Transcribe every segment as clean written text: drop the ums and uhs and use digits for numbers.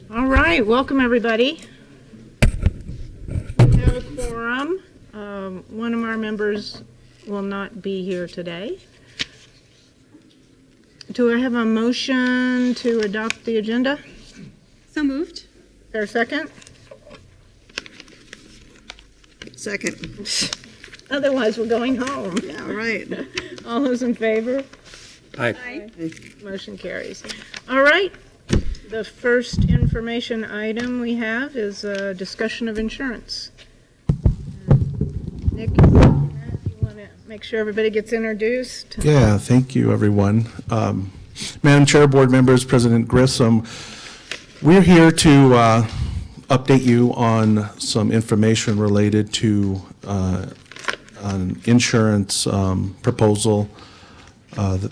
All right, welcome everybody. We have a quorum. One of our members will not be here today. Do I have a motion to adopt the agenda? So moved. Is there a second? Second. Otherwise, we're going home. Yeah, right. All those in favor? Aye. Motion carries. All right. The first information item we have is a discussion of insurance. Nick, you want to make sure everybody gets introduced? Yeah, thank you, everyone. Madam Chair, board members, President Grissom, we're here to update you on some information related to an insurance proposal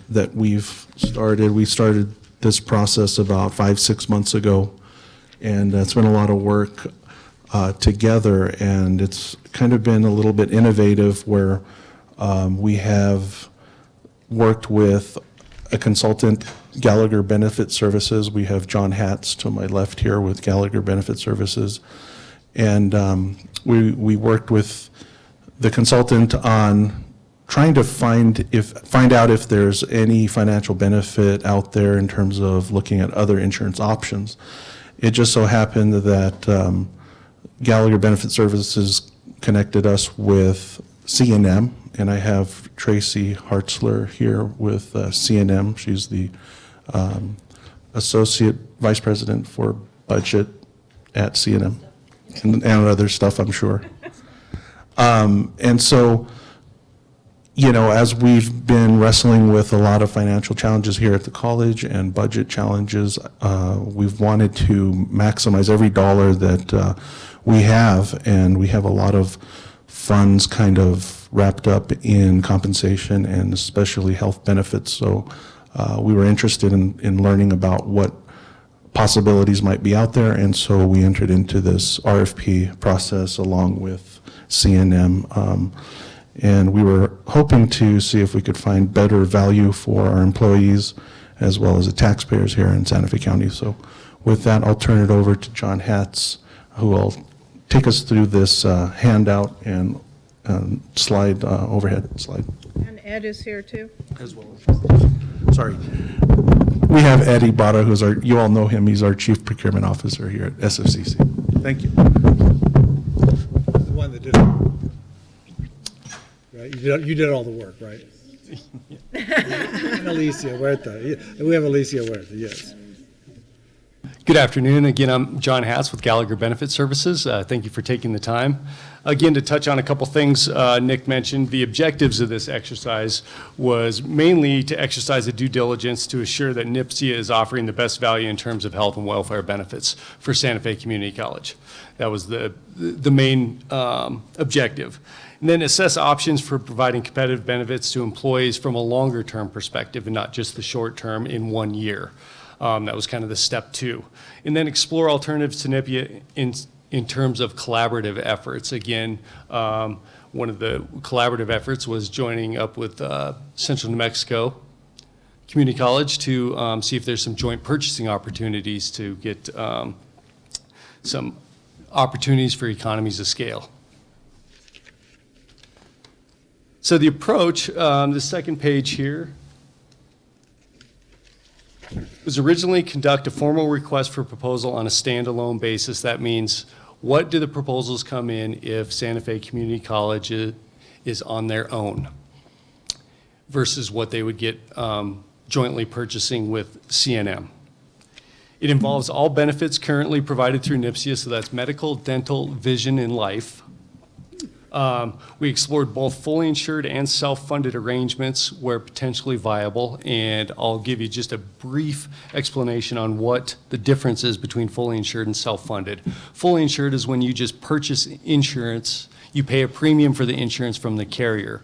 that we've started. We started this process about 5-6 months ago, and it's been a lot of work together, and it's kind of been a little bit innovative where we have worked with a consultant, Gallagher Benefit Services. We have John Hatz to my left here with Gallagher Benefit Services, and we worked with the consultant on trying to find out if there's any financial benefit out there in terms of looking at other insurance options. It just so happened that Gallagher Benefit Services connected us with C&M, and I have Tracy Hartzler here with C&M. She's the Associate Vice President for Budget at C&M, and other stuff, I'm sure. And so, you know, as we've been wrestling with a lot of financial challenges here at the college and budget challenges, we've wanted to maximize every dollar that we have, and we have a lot of funds kind of wrapped up in compensation and especially health benefits. So we were interested in learning about what possibilities might be out there, and so we entered into this RFP process along with C&M. And we were hoping to see if we could find better value for our employees as well as the taxpayers here in Santa Fe County. So with that, I'll turn it over to John Hatz, who will take us through this handout and overhead slide. And Ed is here too. As well as, sorry. We have Eddie Bada, who's you all know him, he's our Chief Procurement Officer here at SFCC. Thank you. The one that did it. Right? You did all the work, right? And Alicia Huerta. We have Alicia Huerta, yes. Good afternoon. Again, I'm John Hatz with Gallagher Benefit Services. Thank you for taking the time. Again, to touch on a couple things Nick mentioned, the objectives of this exercise was mainly to exercise a due diligence to assure that NIPSIA is offering the best value in terms of health and welfare benefits for Santa Fe Community College. That was the main objective. And then assess options for providing competitive benefits to employees from a longer term perspective and not just the short term in 1 year. That was kind of the step 2. And then explore alternatives to NIPSIA in terms of collaborative efforts. Again, one of the collaborative efforts was joining up with Central New Mexico Community College to see if there's some joint purchasing opportunities to get some opportunities for economies of scale. So the approach, the second page here, was originally conduct a formal request for proposal on a standalone basis. That means, what do the proposals come in if Santa Fe Community College is on their own versus what they would get jointly purchasing with C&M. It involves all benefits currently provided through NIPSIA, so that's medical, dental, vision, and life. We explored both fully insured and self-funded arrangements where potentially viable, and I'll give you just a brief explanation on what the difference is between fully insured and self-funded. Fully insured is when you just purchase insurance, you pay a premium for the insurance from the carrier.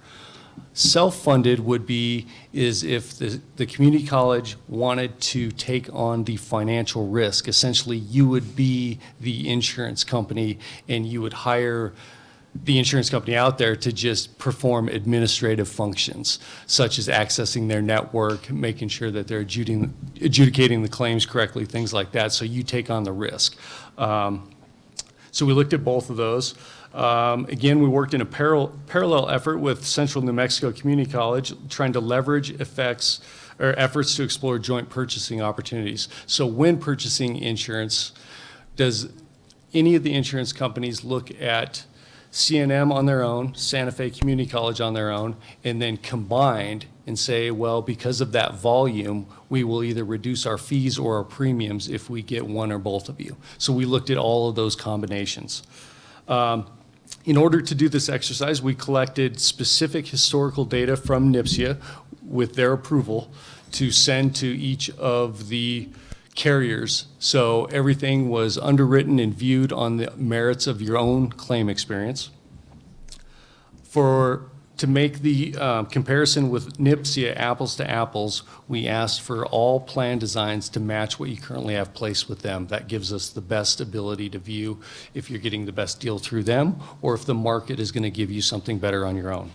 Self-funded would be is if the community college wanted to take on the financial risk. Essentially, you would be the insurance company and you would hire the insurance company out there to just perform administrative functions, such as accessing their network, making sure that they're adjudicating the claims correctly, things like that. So you take on the risk. So we looked at both of those. Again, we worked in a parallel effort with Central New Mexico Community College, trying to leverage efforts to explore joint purchasing opportunities. So when purchasing insurance, does any of the insurance companies look at CNM on their own, Santa Fe Community College on their own, and then combined and say, well, because of that volume, we will either reduce our fees or our premiums if we get one or both of you. So we looked at all of those combinations. In order to do this exercise, we collected specific historical data from NIPSIA with their approval to send to each of the carriers. So everything was underwritten and viewed on the merits of your own claim experience. To make the comparison with NIPSIA apples to apples, we asked for all plan designs to match what you currently have placed with them. That gives us the best ability to view if you're getting the best deal through them or if the market is going to give you something better on your own.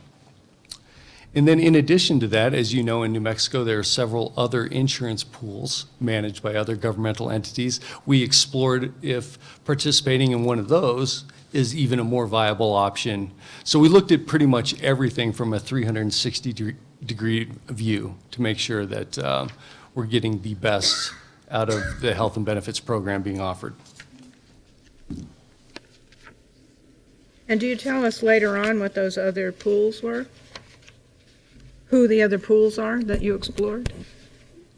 And then in addition to that, as you know, in New Mexico, there are several other insurance pools managed by other governmental entities. We explored if participating in one of those is even a more viable option. So we looked at pretty much everything from a 360-degree view to make sure that we're getting the best out of the health and benefits program being offered. And do you tell us later on what those other pools were? Who the other pools are that you explored?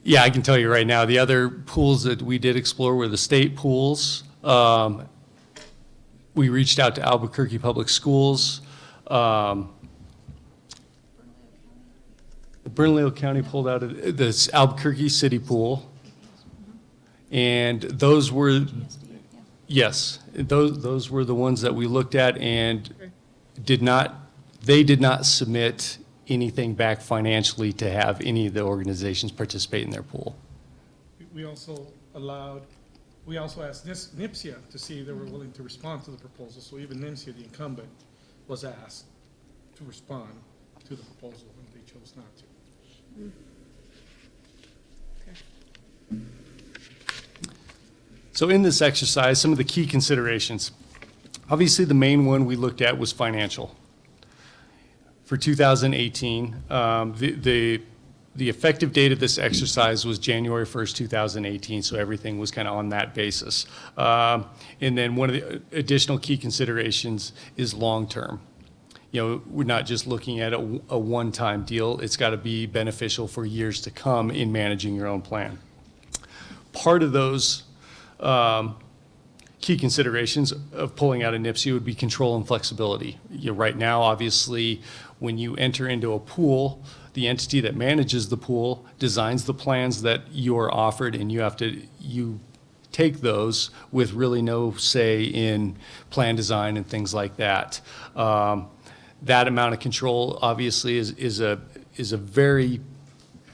Yeah, I can tell you right now, the other pools that we did explore were the state pools. We reached out to Albuquerque Public Schools. Bernalillo County pulled out of this Albuquerque City pool. And those were, yes, those were the ones that we looked at and they did not submit anything back financially to have any of the organizations participate in their pool. We also asked NIPSIA to see if they were willing to respond to the proposal. So even NIPSIA, the incumbent, was asked to respond to the proposal, and they chose not to. So in this exercise, some of the key considerations. Obviously, the main one we looked at was financial. For 2018, the effective date of this exercise was January 1st, 2018, so everything was kind of on that basis. And then one of the additional key considerations is long-term. You know, we're not just looking at a one-time deal. It's got to be beneficial for years to come in managing your own plan. Part of those key considerations of pulling out a NIPSIA would be control and flexibility. Right now, obviously, when you enter into a pool, the entity that manages the pool designs the plans that you are offered, and you take those with really no say in plan design and things like that. That amount of control obviously is a very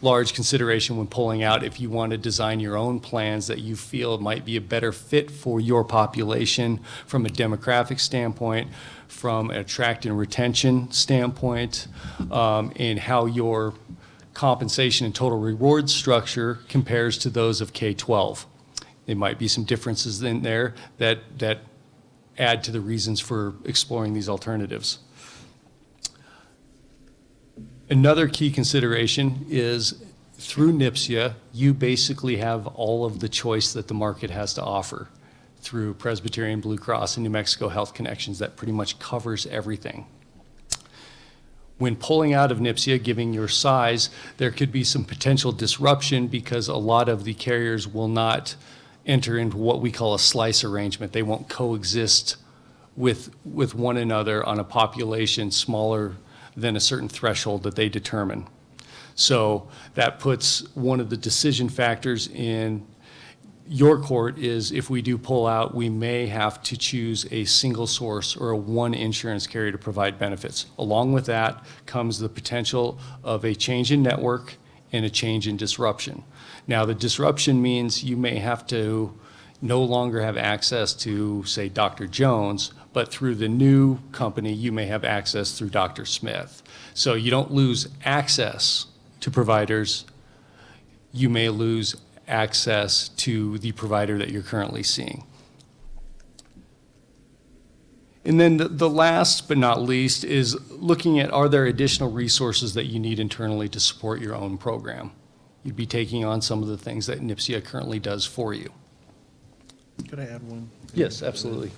large consideration when pulling out if you want to design your own plans that you feel might be a better fit for your population from a demographic standpoint, from an attract and retention standpoint, and how your compensation and total reward structure compares to those of K-12. There might be some differences in there that add to the reasons for exploring these alternatives. Another key consideration is through NIPSIA, you basically have all of the choice that the market has to offer through Presbyterian Blue Cross and New Mexico Health Connections. That pretty much covers everything. When pulling out of NIPSIA, given your size, there could be some potential disruption because a lot of the carriers will not enter into what we call a slice arrangement. They won't coexist with one another on a population smaller than a certain threshold that they determine. So that puts one of the decision factors in your court is if we do pull out, we may have to choose a single source or a one insurance carrier to provide benefits. Along with that comes the potential of a change in network and a change in disruption. Now, the disruption means you may have to no longer have access to, say, Dr. Jones, but through the new company, you may have access through Dr. Smith. So you don't lose access to providers. You may lose access to the provider that you're currently seeing. And then the last but not least is looking at, are there additional resources that you need internally to support your own program? You'd be taking on some of the things that NIPSIA currently does for you. Could I add one? Yes, absolutely.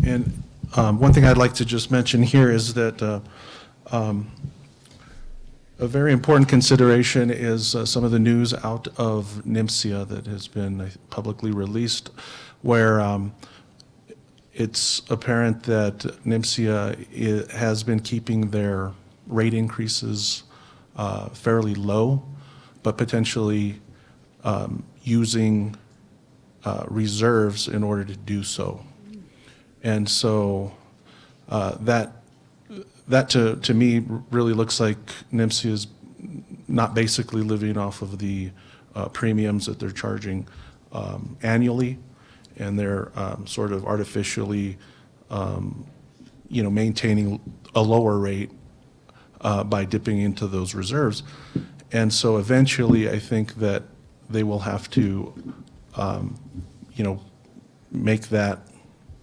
And one thing I'd like to just mention here is that a very important consideration is some of the news out of NIMSIA that has been publicly released, where it's apparent that NIMSIA has been keeping their rate increases fairly low, but potentially using reserves in order to do so. And so that to me really looks like NIMSIA is not basically living off of the premiums that they're charging annually, and they're sort of artificially, maintaining a lower rate by dipping into those reserves. And so eventually, I think that they will have to, make that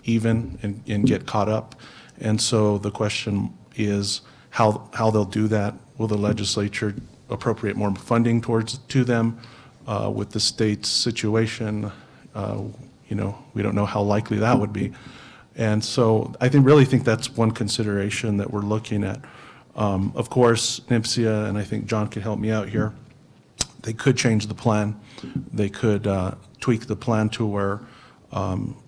even and get caught up. And so the question is how they'll do that. Will the legislature appropriate more funding to them with the state's situation? We don't know how likely that would be. And so I really think that's one consideration that we're looking at. Of course, NIPSIA, and I think John could help me out here, they could change the plan. They could tweak the plan to where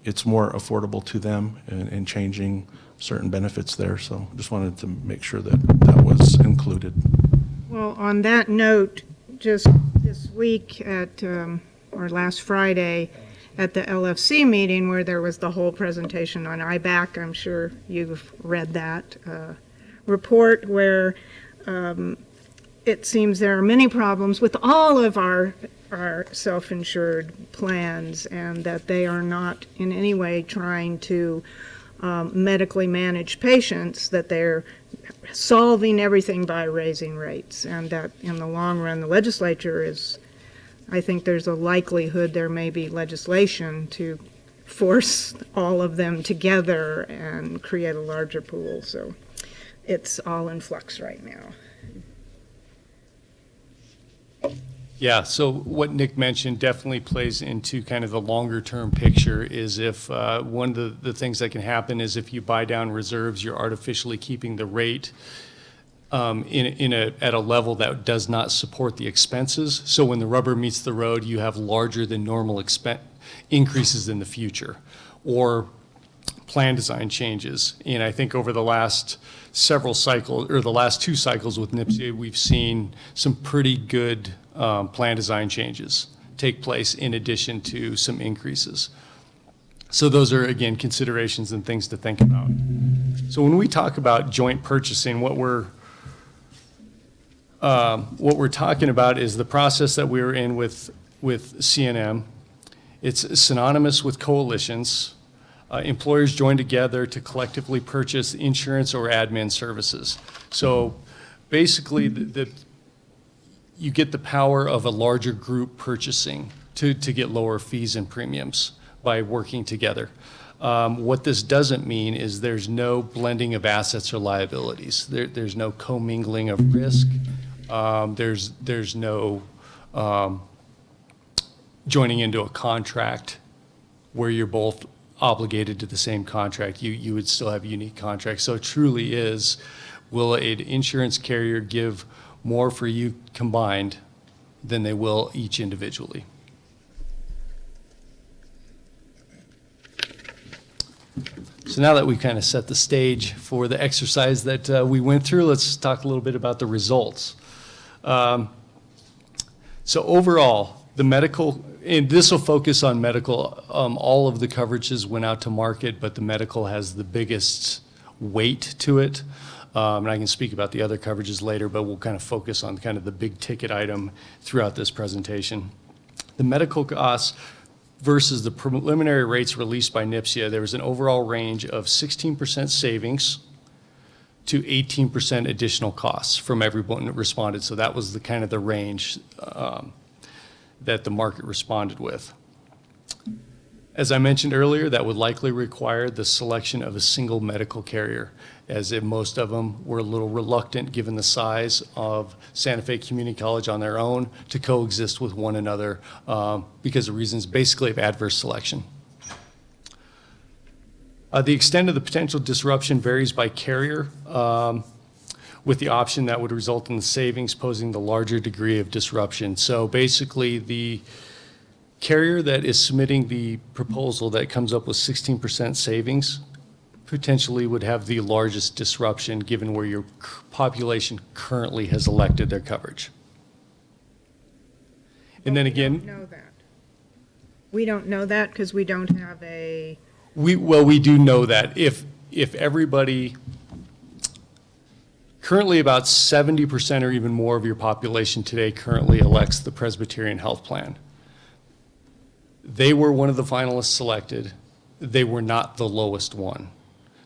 it's more affordable to them and changing certain benefits there. So just wanted to make sure that that was included. Well, on that note, just this week or last Friday, at the LFC meeting where there was the whole presentation on IBAC, I'm sure you've read that report, where it seems there are many problems with all of our self-insured plans, and that they are not in any way trying to medically manage patients, that they're solving everything by raising rates, and that in the long run the legislature is, I think there's a likelihood there may be legislation to force all of them together and create a larger pool. So it's all in flux right now. Yeah, so what Nick mentioned definitely plays into kind of the longer term picture. Is if one of the things that can happen is if you buy down reserves, you're artificially keeping the rate at a level that does not support the expenses. So when the rubber meets the road, you have larger than normal increases in the future, or plan design changes. And I think over the last several cycles, or the last 2 cycles with NIPSIA, we've seen some pretty good plan design changes take place in addition to some increases. So those are, again, considerations and things to think about. So when we talk about joint purchasing, what we're talking about is the process that we were in with CNM. It's synonymous with coalitions. Employers join together to collectively purchase insurance or admin services. So basically, you get the power of a larger group purchasing to get lower fees and premiums by working together. What this doesn't mean is there's no blending of assets or liabilities. There's no commingling of risk. There's no joining into a contract where you're both obligated to the same contract. You would still have unique contracts. So it truly is, will an insurance carrier give more for you combined than they will each individually? So now that we've kind of set the stage for the exercise that we went through, let's talk a little bit about the results. So overall, the medical, and this will focus on medical, all of the coverages went out to market, but the medical has the biggest weight to it. And I can speak about the other coverages later, but we'll kind of focus on kind of the big ticket item throughout this presentation. The medical costs versus the preliminary rates released by NIPSIA, there was an overall range of 16% savings to 18% additional costs from everyone that responded. So that was the kind of the range that the market responded with. As I mentioned earlier, that would likely require the selection of a single medical carrier, as if most of them were a little reluctant, given the size of Santa Fe Community College on their own, to coexist with one another because of reasons basically of adverse selection. The extent of the potential disruption varies by carrier, with the option that would result in the savings posing the larger degree of disruption. So basically, the carrier that is submitting the proposal that comes up with 16% savings potentially would have the largest disruption given where your population currently has elected their coverage. And then We again, don't know that. We don't know that because we don't have a, we do know that if everybody, currently about 70% or even more of your population today currently elects the Presbyterian Health Plan. They were one of the finalists selected. They were not the lowest one.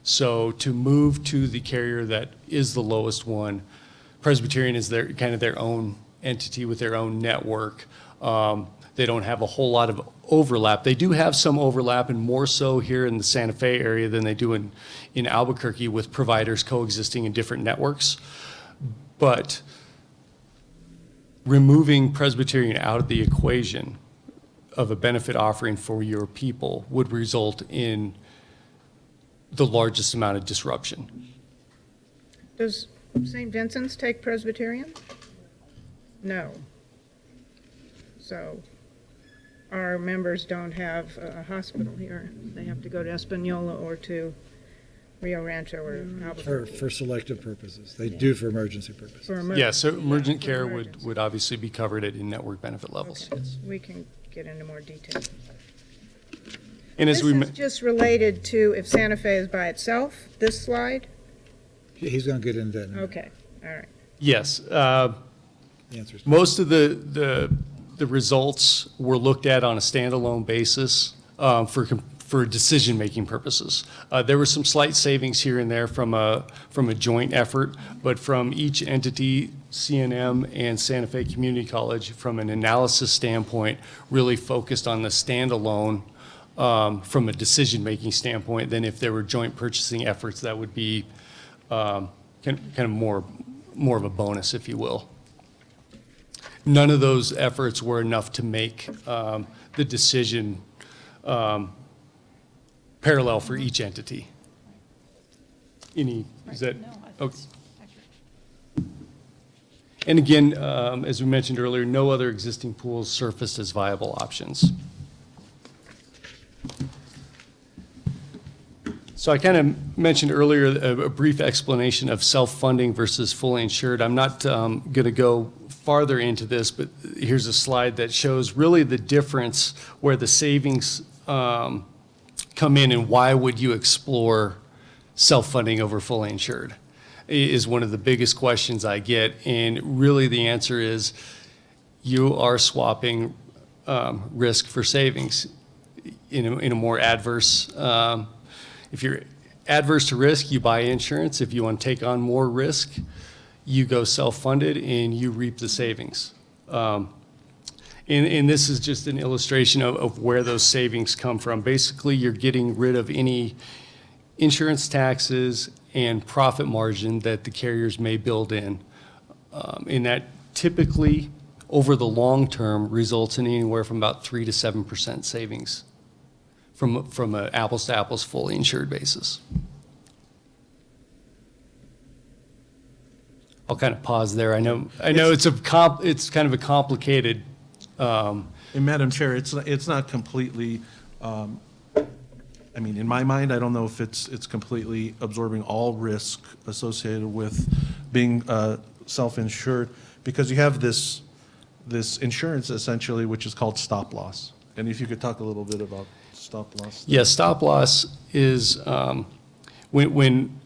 So to move to the carrier that is the lowest one, Presbyterian is their kind of their own entity with their own network. They don't have a whole lot of overlap. They do have some overlap, and more so here in the Santa Fe area than they do in Albuquerque, with providers coexisting in different networks. But removing Presbyterian out of the equation of a benefit offering for your people would result in the largest amount of disruption. does St. Vincent's take Presbyterian? No. So our members don't have a hospital here. They have to go to Espanola or to Rio Rancho or Albuquerque. For selective purposes. They do for emergency purposes. For emer- Yeah, so emergent for care emergency. would obviously be covered at in-network benefit levels. Okay, we can get into more detail. And as This we, is just related to if Santa Fe is by itself, this slide? He's going to get into that. in a minute. Okay, all right. yes, The answer's- most of the results were looked at on a standalone basis for decision-making purposes. There were some slight savings here and there from a joint effort, but from each entity, CNM and Santa Fe Community College, from an analysis standpoint, really focused on the standalone from a decision-making standpoint. Than if there were joint purchasing efforts, that would be kind of more of a bonus, if you will. None of those efforts were enough to make the decision parallel for each entity. Is that? Okay. And again, as we mentioned earlier, no other existing pools surfaced as viable options. So I kind of mentioned earlier a brief explanation of self-funding versus fully insured. I'm not going to go farther into this, but here's a slide that shows really the difference where the savings come in and why would you explore self-funding over fully insured is one of the biggest questions I get. And really the answer is you are swapping risk for savings in a more adverse. If you're adverse to risk, you buy insurance. If you want to take on more risk, you go self-funded and you reap the savings. And this is just an illustration of where those savings come from. Basically, you're getting rid of any insurance taxes and profit margin that the carriers may build in. And that typically, over the long term, results in anywhere from about 3 to 7% savings from an apples-to-apples fully insured basis. I'll kind of pause there. I know it's kind of a complicated. And Madam Chair, it's not completely, I mean, in my mind, I don't know if it's completely absorbing all risk associated with being self-insured, because you have this insurance essentially, which is called stop loss. And if you could talk a little bit about stop loss. Yeah, stop loss is when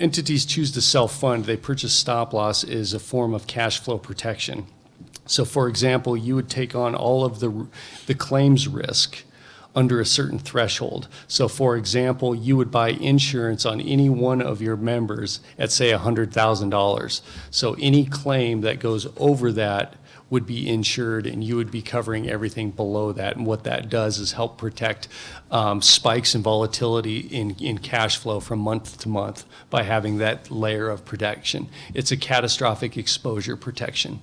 entities choose to self-fund, they purchase stop loss as a form of cash flow protection. So for example, you would take on all of the claims risk under a certain threshold. So for example, you would buy insurance on any one of your members at say $100,000. So any claim that goes over that would be insured, and you would be covering everything below that. And what that does is help protect spikes and volatility in cash flow from month to month by having that layer of protection. It's a catastrophic exposure protection.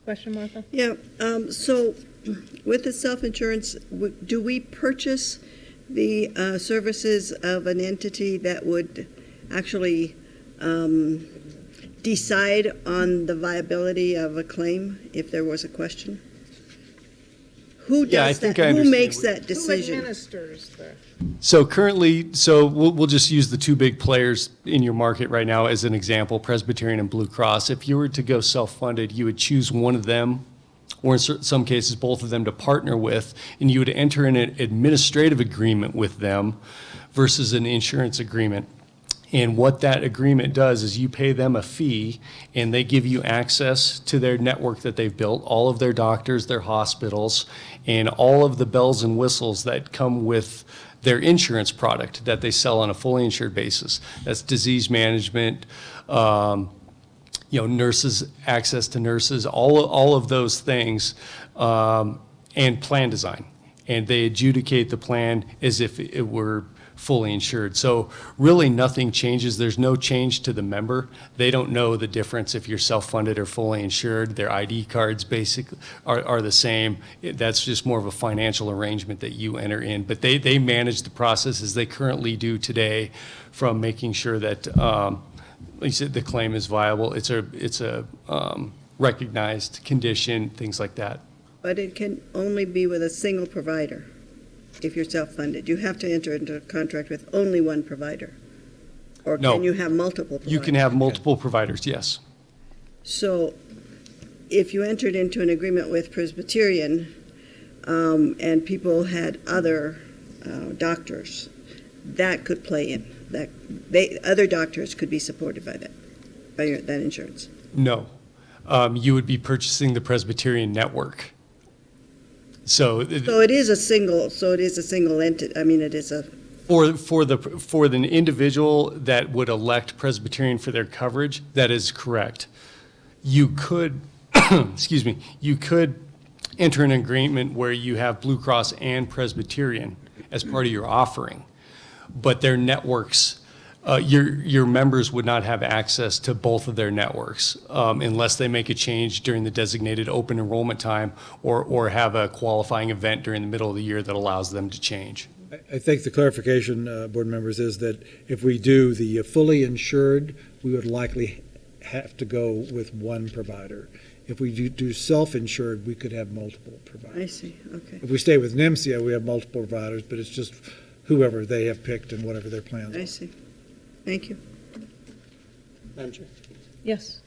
Question, Martha? Yeah, so with the self-insurance, do we purchase the services of an entity that would actually decide on the viability of a claim if there was a question? Who Yeah, I does think that? I Who understand makes what- that Who decision? administers the? So currently, we'll just use the two big players in your market right now as an example, Presbyterian and Blue Cross. If you were to go self-funded, you would choose one of them, or in some cases, both of them to partner with, and you would enter in an administrative agreement with them versus an insurance agreement. And what that agreement does is you pay them a fee, and they give you access to their network that they've built, all of their doctors, their hospitals, and all of the bells and whistles that come with their insurance product that they sell on a fully insured basis. That's disease management, nurses, access to nurses, all of those things, and plan design. And they adjudicate the plan as if it were fully insured. So really nothing changes. There's no change to the member. They don't know the difference if you're self-funded or fully insured. Their ID cards basically are the same. That's just more of a financial arrangement that you enter in. But they manage the process as they currently do today, from making sure that like you said, the claim is viable. It's a recognized condition, things like that. But it can only be with a single provider if you're self-funded. You have to enter into a contract with only one provider. Or No. can you have multiple providers? You can have multiple providers, yes. So if you entered into an agreement with Presbyterian and people had other doctors, that could play in. Other doctors could be supported by that insurance. No. You would be purchasing the Presbyterian network. So So it is a single entity. I mean, it is a. for the individual that would elect Presbyterian for their coverage, that is correct. You could, excuse me, you could enter an agreement where you have Blue Cross and Presbyterian as part of your offering, but their networks, your members would not have access to both of their networks unless they make a change during the designated open enrollment time or have a qualifying event during the middle of the year that allows them to change. I think the clarification, board members, is that if we do the fully insured, we would likely have to go with one provider. If we do self-insured, we could have multiple providers. I see. Okay. If we stay with NIMSIA, we have multiple providers, but it's just whoever they have picked and whatever their plans I are. see. Thank you. Madam Chair. Yes.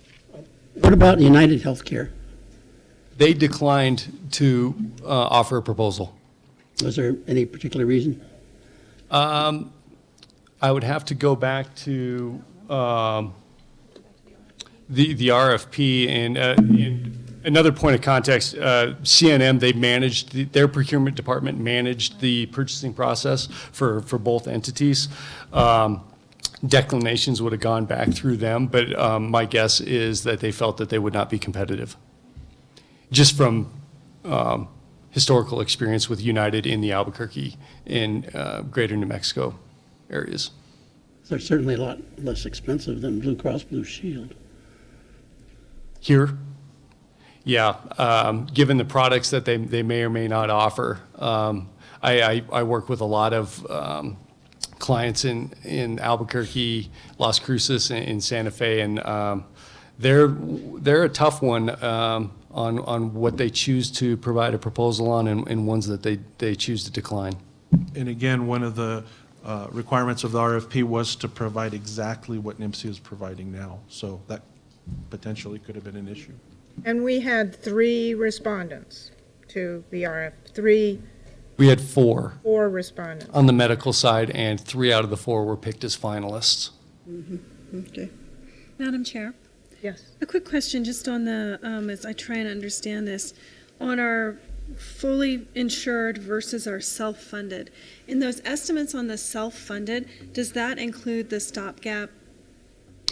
What about United Healthcare? They declined to offer a proposal. Was there any particular reason? I would have to go back to the RFP and another point of context. CNM, they managed their procurement department managed the purchasing process for both entities. Declinations would have gone back through them, but my guess is that they felt that they would not be competitive. Just from historical experience with United in the Albuquerque and greater New Mexico areas. They're certainly a lot less expensive than Blue Cross Blue Shield. Here, yeah, given the products that they may or may not offer. I work with a lot of clients in Albuquerque, Las Cruces, and Santa Fe, and they're a tough one on what they choose to provide a proposal on and ones that they choose to decline. And again, one of the requirements of the RFP was to provide exactly what NIMSI is providing now. So that potentially could have been an issue. And we had 3 respondents to the RF, We had 4 4 respondents. on the medical side, and 3 out of the 4 were picked as finalists. Okay. Madam Chair, Yes. a quick question just on the, as I try and understand this. On our fully insured versus our self-funded. In those estimates on the self-funded, does that include the stopgap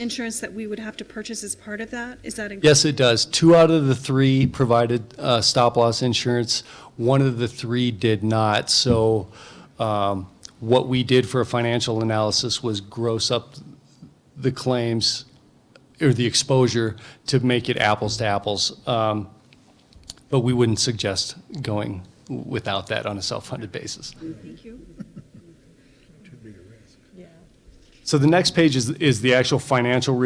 insurance that we would have to purchase as part of that? Is that included? Yes, it does. 2 out of the 3 provided stop-loss insurance. 1 of the 3 did not. So what we did for a financial analysis was gross up the claims or the exposure to make it apples to apples. But we wouldn't suggest going without that on a self-funded basis. Thank you. So the next page is the actual financial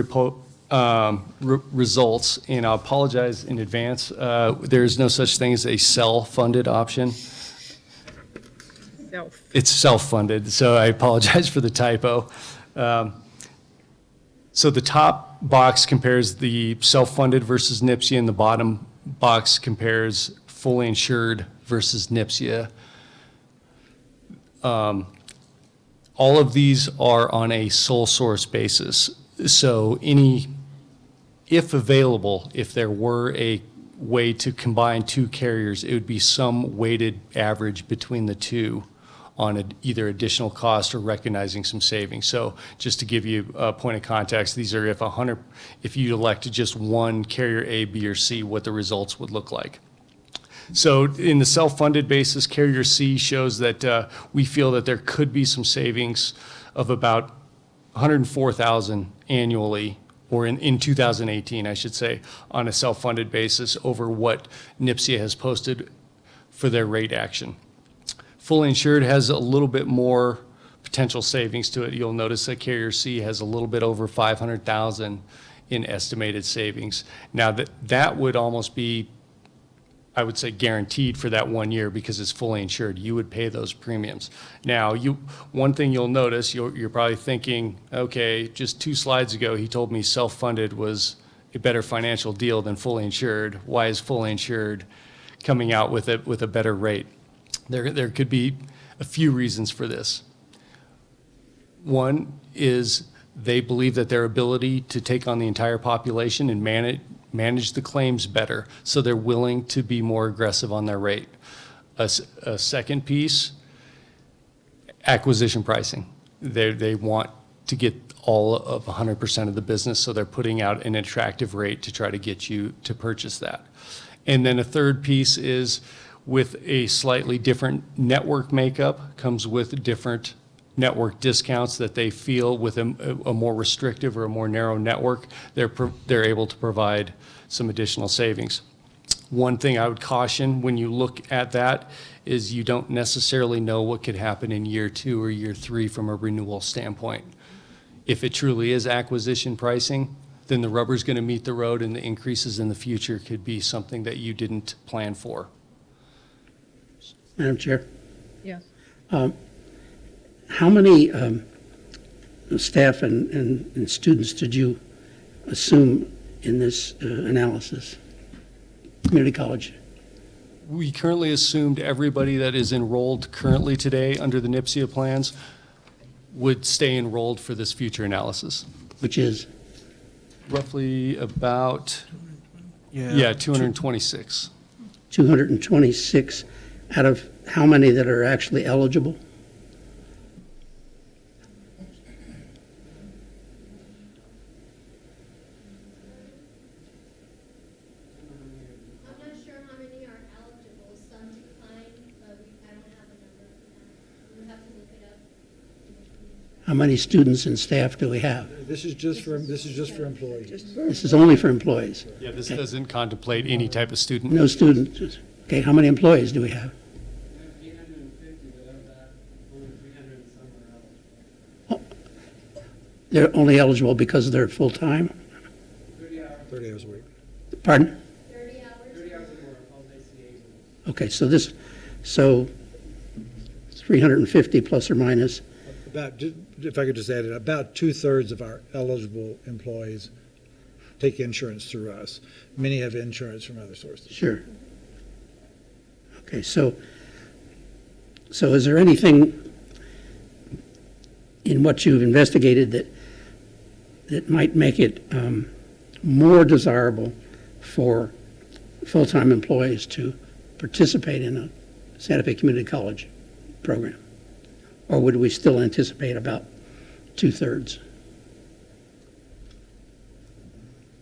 results, and I apologize in advance. There is no such thing as a self-funded option. It's self-funded, so I apologize for the typo. So the top box compares the self-funded versus NIPSIA, and the bottom box compares fully insured versus NIPSIA. All of these are on a sole source basis. So if available, if there were a way to combine 2 carriers, it would be some weighted average between the 2 on either additional cost or recognizing some savings. So just to give you a point of context, these are if you elected just one carrier A, B, or C, what the results would look like. So in the self-funded basis, carrier C shows that we feel that there could be some savings of about $104,000 annually, or in 2018, I should say, on a self-funded basis over what NIPSIA has posted for their rate action. Fully insured has a little bit more potential savings to it. You'll notice that carrier C has a little bit over $500,000 in estimated savings. Now that would almost be, I would say, guaranteed for that 1 year because it's fully insured. You would pay those premiums. Now, one thing you'll notice, you're probably thinking, okay, just 2 slides ago, he told me self-funded was a better financial deal than fully insured. Why is fully insured coming out with a better rate? There could be a few reasons for this. One is they believe that their ability to take on the entire population and manage the claims better, so they're willing to be more aggressive on their rate. A second piece, acquisition pricing. They want to get all of 100% of the business, so they're putting out an attractive rate to try to get you to purchase that. And then a third piece is with a slightly different network makeup, comes with different network discounts that they feel with a more restrictive or a more narrow network, they're able to provide some additional savings. One thing I would caution when you look at that is you don't necessarily know what could happen in year 2 or year 3 from a renewal standpoint. If it truly is acquisition pricing, then the rubber's going to meet the road, and the increases in the future could be something that you didn't plan for. Madam Chair, Yes. how many staff and students did you assume in this analysis? Community college. We currently assumed everybody that is enrolled currently today under the NIPSIA plans would stay enrolled for this future analysis. Which is? Roughly about, 226. 226 out of how many that are actually eligible? I'm not sure how many are eligible. Some decline, but I don't have a number for that. We'll have to look it up. How many students and staff do we have? This is just for employees. This is only for employees. Yeah, this doesn't contemplate any type of student. No students. Okay, how many employees do we have? 350, but of that, only 300 and some are eligible. They're only eligible because they're full-time? 30 hours. 30 hours a week. Pardon? 30 hours. 30 hours or more, all day CAs. Okay, so 350 plus or minus. If I could just add it, about 2/3 of our eligible employees take insurance through us. Many have insurance from other sources. Sure. Okay, so is there anything in what you've investigated that might make it more desirable for full-time employees to participate in a Santa Fe Community College program? Or would we still anticipate about 2/3?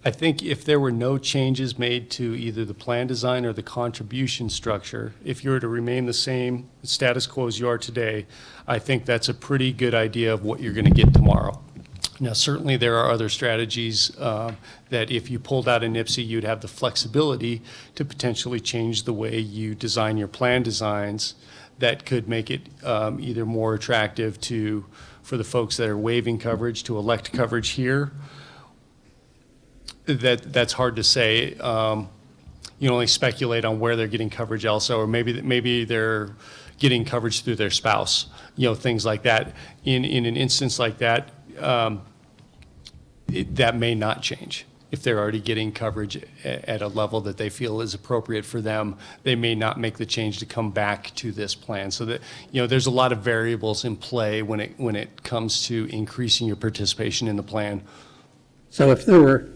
I think if there were no changes made to either the plan design or the contribution structure, if you were to remain the same status quo as you are today, I think that's a pretty good idea of what you're going to get tomorrow. Now, certainly there are other strategies that if you pulled out a NIPSI, you'd have the flexibility to potentially change the way you design your plan designs that could make it either more attractive for the folks that are waiving coverage to elect coverage here. That's hard to say. You can only speculate on where they're getting coverage also, or maybe they're getting coverage through their spouse, things like that. In an instance like that, that may not change. If they're already getting coverage at a level that they feel is appropriate for them, they may not make the change to come back to this plan. So that, there's a lot of variables in play when it comes to increasing your participation in the plan. So if there were,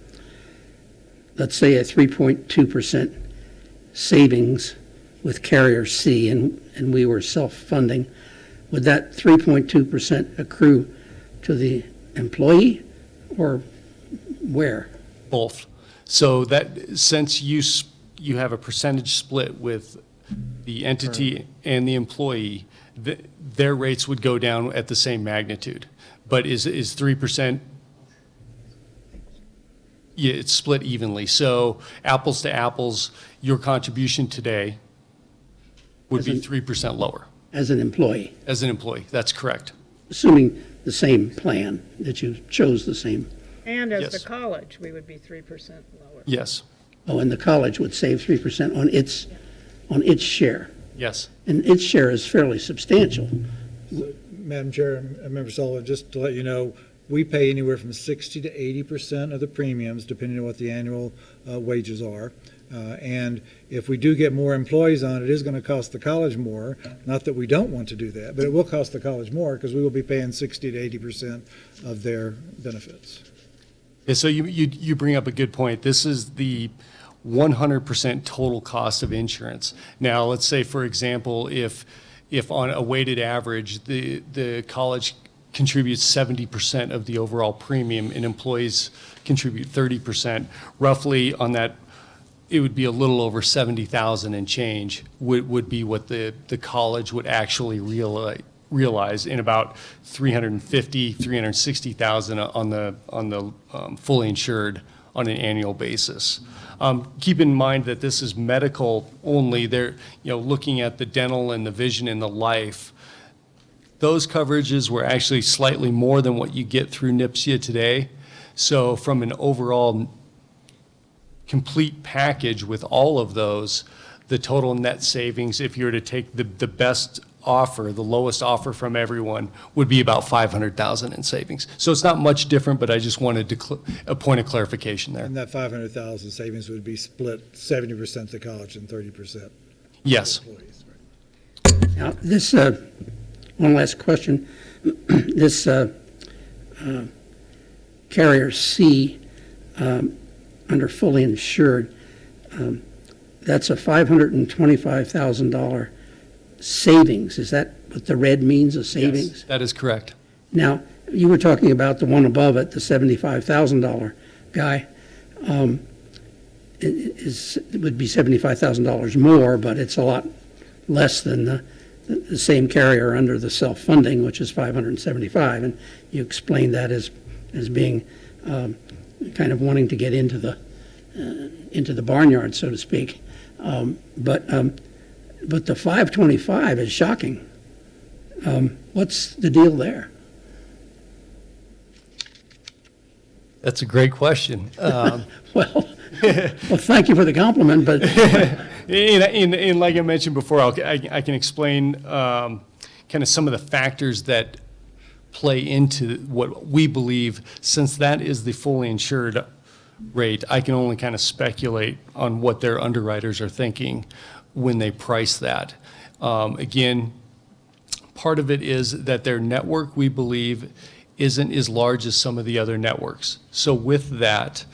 let's say, a 3.2% savings with carrier C and we were self-funding, would that 3.2% accrue to the employee or where? Both. So that since you have a percentage split with the entity and the employee, their rates would go down at the same magnitude. But is 3%? Yeah, it's split evenly. So apples to apples, your contribution today would be 3% lower. As an employee, As an employee, that's correct. assuming the same plan, that you chose the same. And as the Yes. college, we would be 3% lower. Yes, Oh, and the college would save 3% on its share. yes. And its share is fairly substantial. Madam Chair and Member Sullivan, just to let you know, we pay anywhere from 60 to 80% of the premiums, depending on what the annual wages are. And if we do get more employees on, it is going to cost the college more. Not that we don't want to do that, but it will cost the college more because we will be paying 60 to 80% of their benefits. Yeah, so you bring up a good point. This is the 100% total cost of insurance. Now, let's say, for example, if on a weighted average, the college contributes 70% of the overall premium and employees contribute 30%, roughly on that, it would be a little over 70,000 and change would be what the college would actually realize in about 360,000 on the fully insured on an annual basis. Keep in mind that this is medical only. They're looking at the dental and the vision and the life. Those coverages were actually slightly more than what you get through NIPSIA today. So from an overall complete package with all of those, the total net savings, if you were to take the best offer, the lowest offer from everyone, would be about 500,000 in savings. So it's not much different, but I just wanted to a point of clarification there. And that 500,000 savings would be split 70% to college and 30% Yes. to employees. Now, this, one last question. This carrier C, under fully insured, that's a $525,000 savings. Is that what the red means, a savings? Yes, that is correct. Now, you were talking about the one above it, the $75,000 guy. It would be $75,000 more, but it's a lot less than the same carrier under the self-funding, which is $575,000, and you explained that as being kind of wanting to get into the barnyard, so to speak. But the $525,000 is shocking. What's the deal there? That's a great question. Well, thank you for the compliment, but And like I mentioned before, I can explain kind of some of the factors that play into what we believe. Since that is the fully insured rate, I can only kind of speculate on what their underwriters are thinking when they price that. Again, part of it is that their network, we believe, isn't as large as some of the other networks. So with that,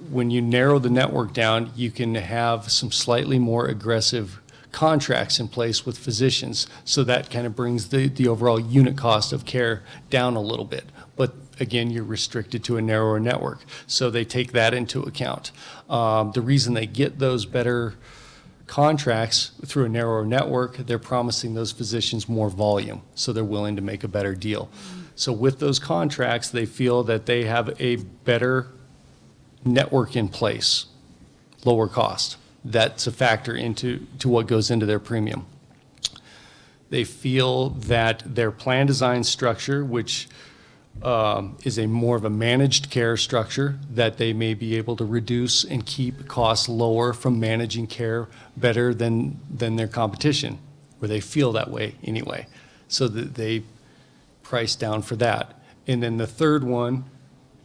when you narrow the network down, you can have some slightly more aggressive contracts in place with physicians. So that kind of brings the overall unit cost of care down a little bit. But again, you're restricted to a narrower network. So they take that into account. The reason they get those better contracts through a narrower network, they're promising those physicians more volume. So they're willing to make a better deal. So with those contracts, they feel that they have a better network in place, lower cost. That's a factor into what goes into their premium. They feel that their plan design structure, which is a more of a managed care structure, that they may be able to reduce and keep costs lower from managing care better than their competition, or they feel that way anyway. So that they price down for that. And then the third one,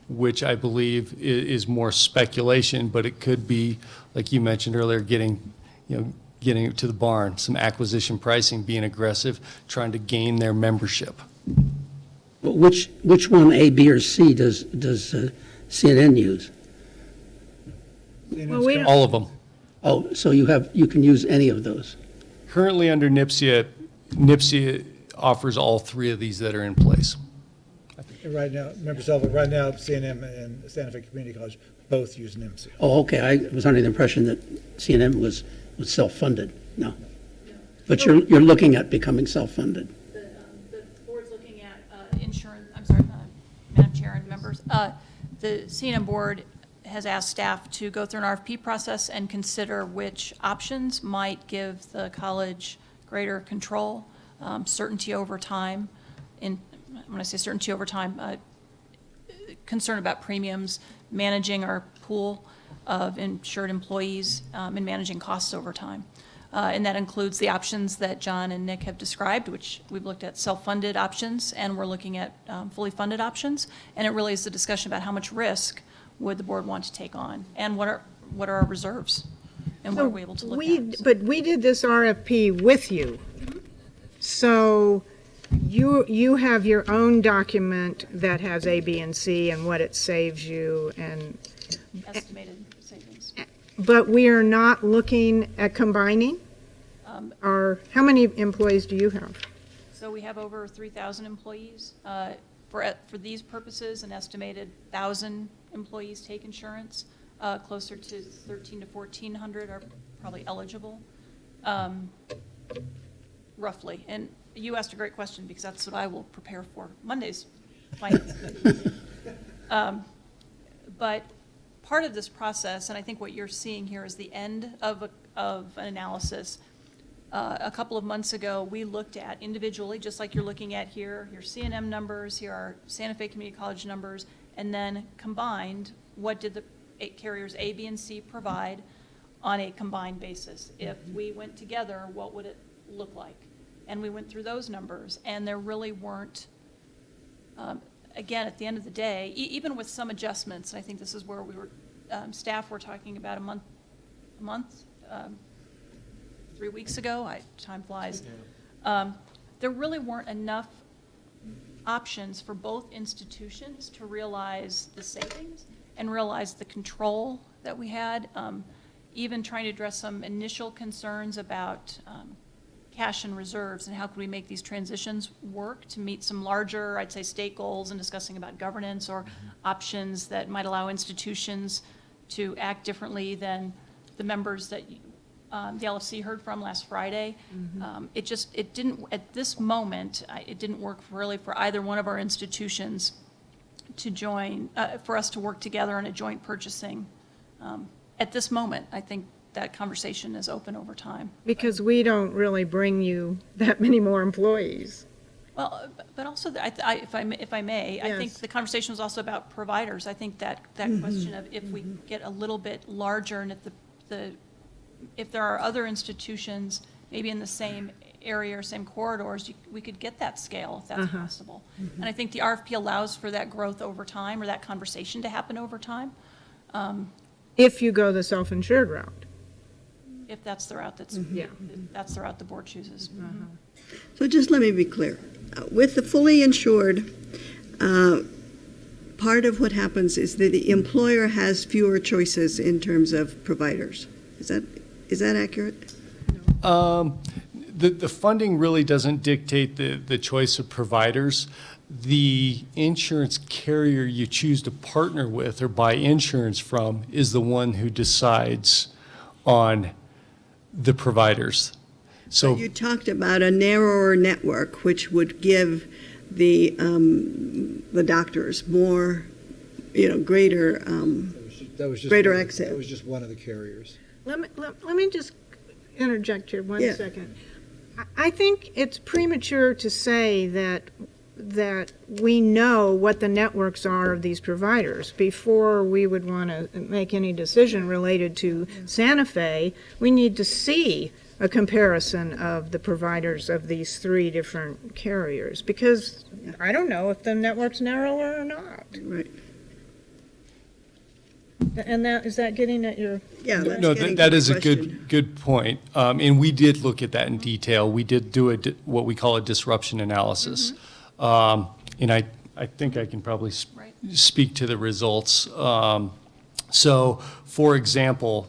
which I believe is more speculation, but it could be, like you mentioned earlier, getting to the barn, some acquisition pricing, being aggressive, trying to gain their membership. But which one, A, B, or C, does CNN use? Well, we don't- All of them. Oh, so you can use any of those. Currently under NIPSIA offers all three of these that are in place. Right now, Member Sullivan, right now, CNM and Santa Fe Community College both use NIMSI. Oh, okay, I was under the impression that CNN was self-funded. No. But you're looking at becoming self-funded. The board's looking at insurance, I'm sorry, Madam Chair and members. The CNM board has asked staff to go through an RFP process and consider which options might give the college greater control, certainty over time. When I say certainty over time, concern about premiums, managing our pool of insured employees, and managing costs over time. And that includes the options that John and Nick have described, which we've looked at self-funded options, and we're looking at fully funded options. And it really is the discussion about how much risk would the board want to take on, and what are our reserves, and what are we able to look at. But we did this RFP with you. So you have your own document that has A, B, and C and what it saves you, and Estimated savings. but we are not looking at combining? Or how many employees do you have? So we have over 3,000 employees. For these purposes, an estimated 1,000 employees take insurance. Closer to 1,300 to 1,400 are probably eligible, roughly. And you asked a great question, because that's what I will prepare for Monday's finance committee. But part of this process, and I think what you're seeing here is the end of an analysis. A couple of months ago, we looked at individually, just like you're looking at here, your CNM numbers, here are Santa Fe Community College numbers, and then combined, what did the carriers A, B, and C provide on a combined basis? If we went together, what would it look like? And we went through those numbers, and there really weren't, again, at the end of the day, even with some adjustments, and I think this is where we were, staff were talking about a month, 3 weeks ago, time flies. There really weren't enough options for both institutions to realize the savings and realize the control that we had, even trying to address some initial concerns about cash and reserves and how could we make these transitions work to meet some larger, I'd say, state goals, and discussing about governance or options that might allow institutions to act differently than the members that the LFC heard from last Friday. It didn't, at this moment, it didn't work really for either one of our institutions to join, for us to work together on a joint purchasing. At this moment, I think that conversation is open over time. Because we don't really bring you that many more employees. But also, if I may, I think Yes. the conversation was also about providers. I think that question of if we get a little bit larger, and if there are other institutions, maybe in the same area or same corridors, we could get that scale if that's possible. And I think the RFP allows for that growth over time, or that conversation to happen over time, If you go the self-insured route. if that's the route Yeah. that's the route the board chooses. So just let me be clear. With the fully insured part of what happens is that the employer has fewer choices in terms of providers. Is that accurate? The funding really doesn't dictate the choice of providers. The insurance carrier you choose to partner with or buy insurance from is the one who decides on the providers. So You talked about a narrower network, which would give the doctors more, greater That was just greater one- access. That was just one of the carriers. Let me just interject here one Yeah. second. I think it's premature to say that we know what the networks are of these providers before we would want to make any decision related to Santa Fe. We need to see a comparison of the providers of these three different carriers, because I don't know if the network's narrower or not. Right. And is that getting at your? Yeah. that's no, getting that to is the a question. good point. And we did look at that in detail. We did do what we call a disruption analysis. And I think I can probably Right. speak to the results. So, for example,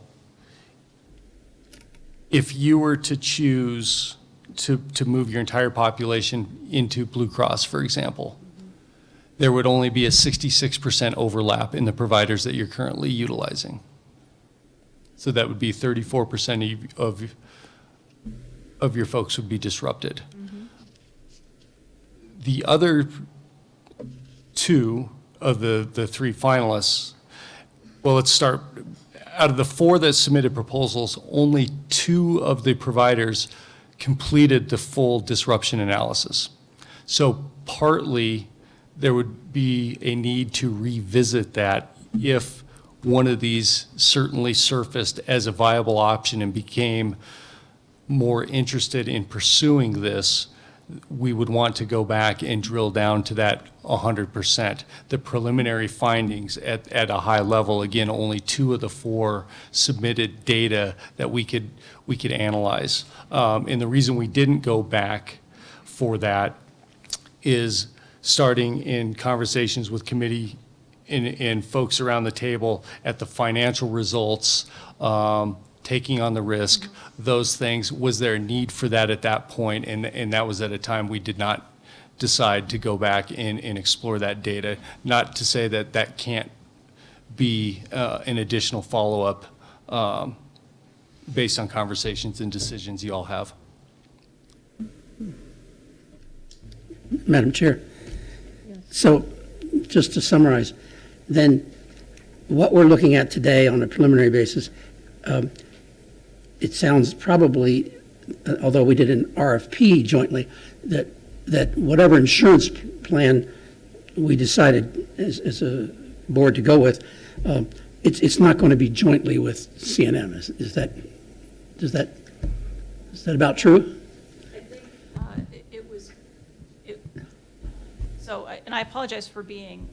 if you were to choose to move your entire population into Blue Cross, for example, there would only be a 66% overlap in the providers that you're currently utilizing. So that would be 34% of your folks would be disrupted. The other two of the three finalists, well, let's start, out of the four that submitted proposals, only two of the providers completed the full disruption analysis. So partly, there would be a need to revisit that if one of these certainly surfaced as a viable option and became more interested in pursuing this. We would want to go back and drill down to that 100%. The preliminary findings at a high level, again, only two of the four submitted data that we could analyze. And the reason we didn't go back for that is starting in conversations with committee and folks around the table at the financial results, taking on the risk, those things. Was there a need for that at that point? And that was at a time we did not decide to go back and explore that data. Not to say that that can't be an additional follow-up based on conversations and decisions you all have. Madam Chair. So, just to summarize, then what we're looking at today on a preliminary basis, it sounds probably, although we did an RFP jointly, that whatever insurance plan we decided as a board to go with, it's not going to be jointly with CNM. Is that about true? I think and I apologize for being.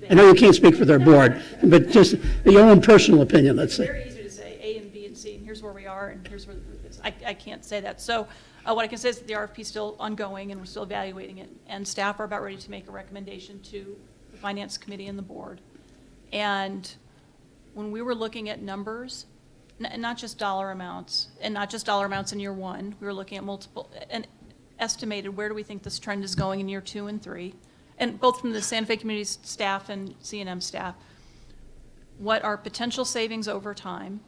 I know you can't speak for their board, but just your own personal opinion, let's say. Very easy to say A and B and C, and here's where we are, and here's where the group is. I can't say that. So what I can say is that the RFP is still ongoing, and we're still evaluating it, and staff are about ready to make a recommendation to the Finance Committee and the board. And when we were looking at numbers, and not just dollar amounts, and not just dollar amounts in year one, we were looking at multiple, and estimated where do we think this trend is going in year 2 and 3, and both from the Santa Fe community staff and CNM staff. What are potential savings over time?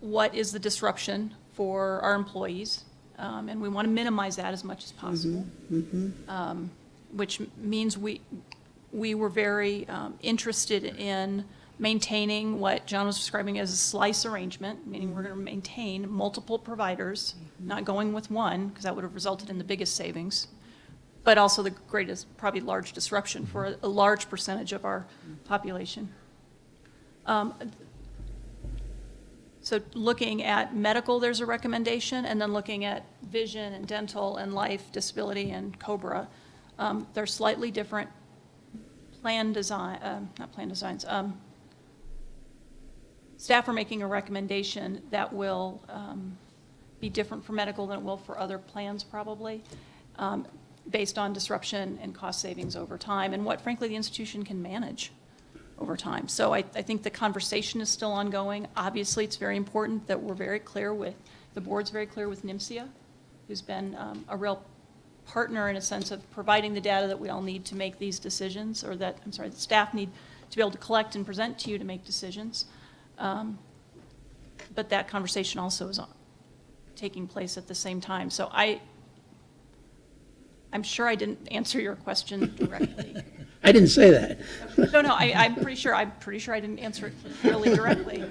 What is the disruption for our employees? And we want to minimize that as much as possible. Which means we were very interested in maintaining what John was describing as a slice arrangement, meaning we're going to maintain multiple providers, not going with one, because that would have resulted in the biggest savings, but also the greatest, probably large disruption for a large percentage of our population. So looking at medical, there's a recommendation, and then looking at vision and dental and life, disability, and COBRA. They're slightly different plan design, not plan designs. Staff are making a recommendation that will be different for medical than it will for other plans probably. based on disruption and cost savings over time, and what frankly the institution can manage over time. So I think the conversation is still ongoing. Obviously, it's very important that we're very clear with, the board's very clear with NIMSIA, who's been a real partner in a sense of providing the data that we all need to make these decisions, or that, I'm sorry, the staff need to be able to collect and present to you to make decisions. But that conversation also is taking place at the same time. So I'm sure I didn't answer your question directly. I didn't say that. No, I'm pretty sure I didn't answer it really directly.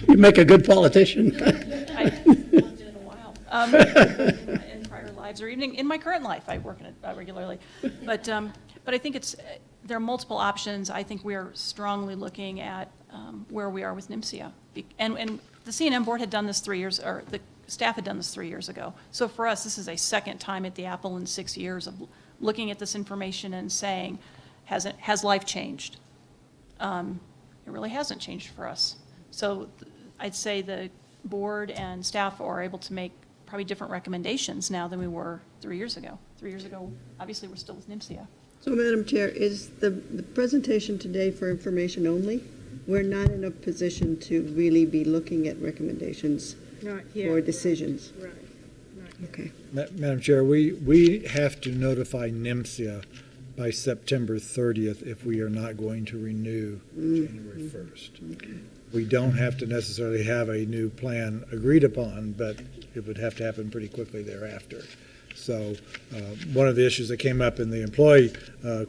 You make a good politician. I've worked in it a while, in prior lives, or even in my current life, I work in it regularly. But I think there are multiple options. I think we are strongly looking at where we are with NIMSIA. And the C&M board had done this 3 years, or the staff had done this 3 years ago. So for us, this is a second time at the apple in 6 years of looking at this information and saying, has life changed? It really hasn't changed for us. So I'd say the board and staff are able to make probably different recommendations now than we were 3 years ago. 3 years ago, obviously, we're still with NIMSIA. So, Madam Chair, is the presentation today for information only? We're not in a position to really be looking at recommendations Not yet. or decisions. Right. Okay. Madam Chair, we have to notify NIMSIA by September 30th if we are not going to renew January 1st. We don't have to necessarily have a new plan agreed upon, but it would have to happen pretty quickly thereafter. So one of the issues that came up in the employee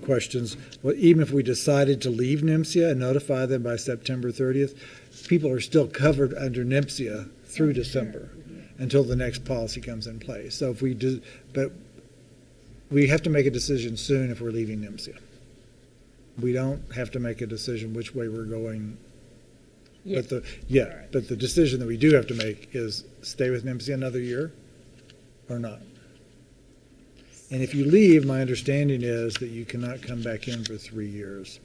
questions, well, even if we decided to leave NIMSIA and notify them by September 30th, people are still covered under NIMSIA through December until the next policy comes in place. So if we do, but we have to make a decision soon if we're leaving NIMSIA. We don't have to make a decision which way we're going. But the decision that we do have to make is stay with NIMSIA another year or not. And if you leave, my understanding is that you cannot come back in for 3 years.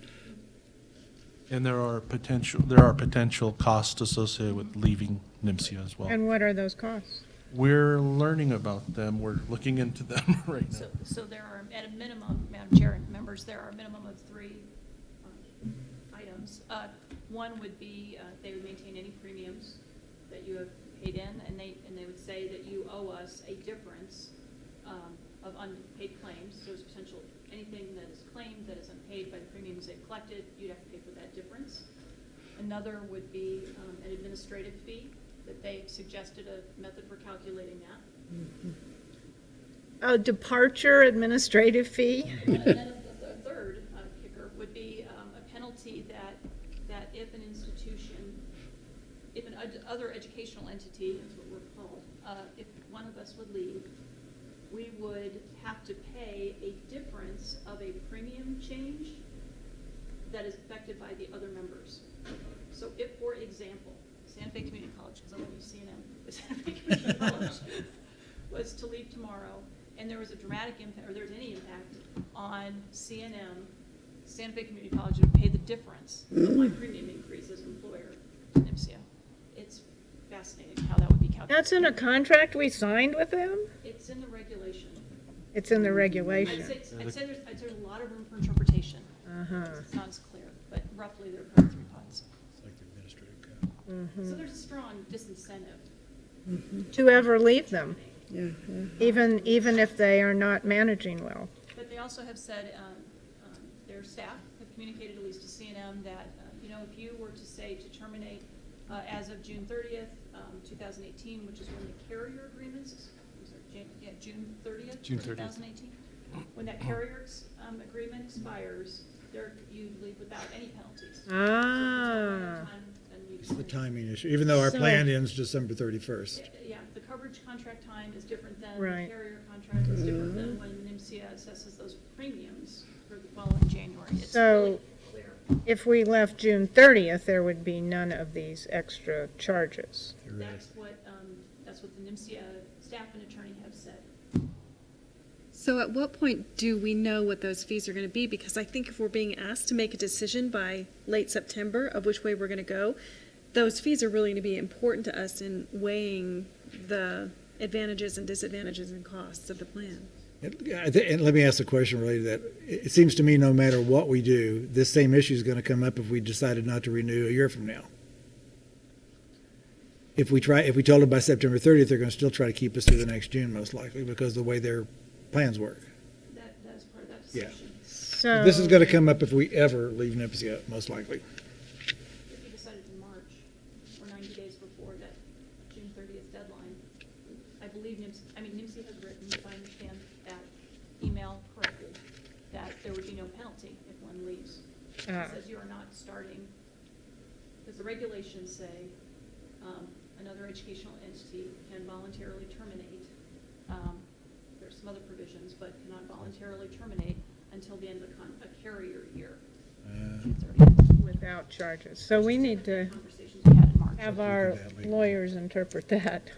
And there are potential costs associated with leaving NIMSIA as well. And what are those costs? We're learning about them. We're looking into them right now. So there are, at a minimum, Madam Chair and members, there are a minimum of 3 items. One would be they would maintain any premiums that you have paid in, and they would say that you owe us a difference of unpaid claims. So it's potential anything that is claimed that is unpaid by the premiums they've collected, you'd have to pay for that difference. Another would be an administrative fee, that they've suggested a method for calculating that. A departure administrative fee? And then the third kicker would be a penalty that if an institution, if an other educational entity, that's what we're called, if one of us would leave, we would have to pay a difference of a premium change that is affected by the other members. So if, for example, Santa Fe Community College, because I want to use C&M, but Santa Fe Community College was to leave tomorrow, and there was a dramatic impact, or there was any impact on C&M, Santa Fe Community College would pay the difference of my premium increase as an employer to NIMSIA. It's fascinating how that would be calculated. That's in a contract we signed with them? It's in the regulation. It's in the regulation. I'd say there's a lot of room for interpretation. Uh-huh. It's not as clear, but roughly there are probably 3 pots. It's like the administrative code. So there's a strong disincentive. To ever leave them, Yeah. even if they are not managing well. But they also have said, their staff have communicated, at least to C&M, that, if you were to say to terminate as of June 30th, 2018, which is when the carrier agreements, June 30th, 2018, when that carrier agreement expires, you leave without any penalties. Ah. It's the timing issue, even though our plan ends December 31st. Yeah, the coverage contract time is different than Right. the carrier contract is different than when NIMSIA assesses those premiums for the following January. It's So- really clear. If we left June 30th, there would be none of these extra charges. That's what the NIMSIA staff and attorney have said. So at what point do we know what those fees are going to be? Because I think if we're being asked to make a decision by late September of which way we're going to go, those fees are really going to be important to us in weighing the advantages and disadvantages and costs of the plan. And let me ask a question related to that. It seems to me no matter what we do, this same issue is going to come up if we decided not to renew a year from now. If we told them by September 30th, they're going to still try to keep us through the next June, most likely, because of the way their plans work. That is part of that Yeah. discussion. So. This is going to come up if we ever leave NIPSIA, most likely. If you decided in March, or 90 days before that June 30th deadline, I believe NIMSI has written, if I understand that email correctly, that there would be no penalty if one leaves. It says you are not starting, because the regulations say another educational entity can voluntarily terminate. There's some other provisions, but cannot voluntarily terminate until the end of a carrier year. June 30th. Without charges. So we need to Conversations we had in March. have our lawyers interpret that.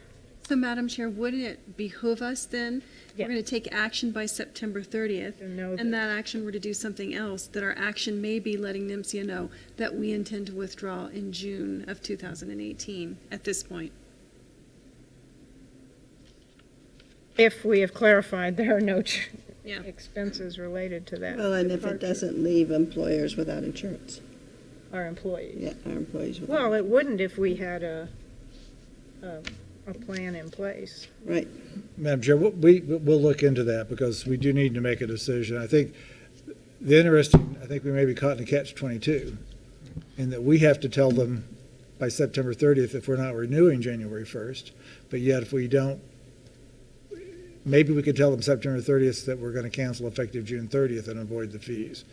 So, Madam Chair, wouldn't it behoove us then, if Yeah. we're going to take action by September 30th, To know and that action were to do something else, that our action may be letting NIMSIA know that we intend to withdraw in June of 2018 at this point? If we have clarified there are no Yeah. expenses related to that. Well, and if it departure. doesn't leave employers without insurance, Our employees. yeah, our employees without. Well, it wouldn't if we had a plan in place. Right. Madam Chair, we'll look into that because we do need to make a decision. I think we may be caught in a catch-22 in that we have to tell them by September 30th if we're not renewing January 1st, but yet if we don't, maybe we could tell them September 30th that we're going to cancel effective June 30th and avoid the fees,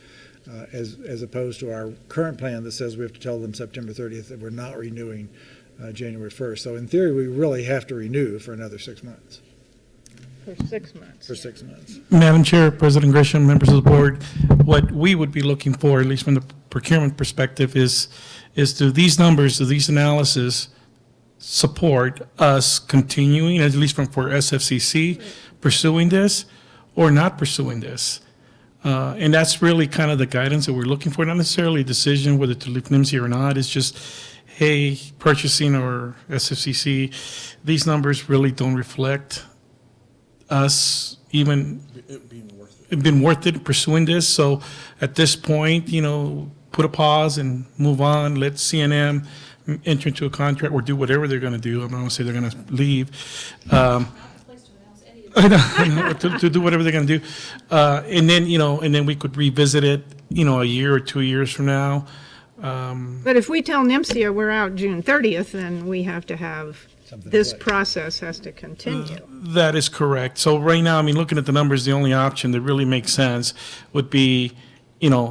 as opposed to our current plan that says we have to tell them September 30th that we're not renewing January 1st. So in theory, we really have to renew for another 6 months. For 6 months. For 6 months. Madam Chair, President Grisham, members of the board, what we would be looking for, at least from the procurement perspective, is do these numbers, do these analysis support us continuing, at least for SFCC, pursuing this or not pursuing this? And that's really kind of the guidance that we're looking for, not necessarily a decision whether to leave NIMSI or not. It's just, hey, purchasing or SFCC, these numbers really don't reflect us even been worth it pursuing this. So at this point, put a pause and move on. Let CNM enter into a contract or do whatever they're going to do. I'm not going to say they're going to leave. I know, to do whatever they're going to do. And then we could revisit it, a year or 2 years from now. But if we tell NIMSIA we're out June 30th, then we have to have, this process has to continue. That is correct. So right now, looking at the numbers, the only option that really makes sense would be,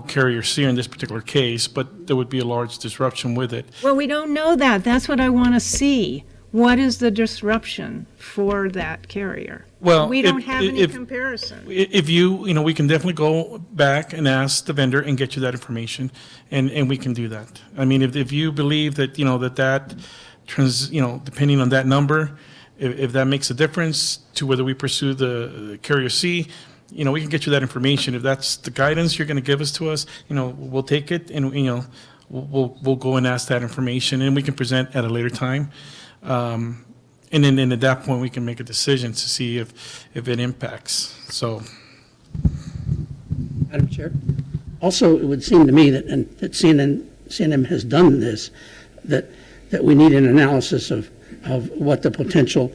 carrier C in this particular case, but there would be a large disruption with it. Well, we don't know that. That's what I want to see. What is the disruption for that carrier? Well, We don't have any comparison. If we can definitely go back and ask the vendor and get you that information, and we can do that. If you believe that, depending on that number, if that makes a difference to whether we pursue the carrier C, we can get you that information. If that's the guidance you're going to give us to us, we'll take it and, we'll go and ask that information and we can present at a later time. And then at that point, we can make a decision to see if it impacts. So, Madam Chair. Also, it would seem to me that CNM has done this, that we need an analysis of what the potential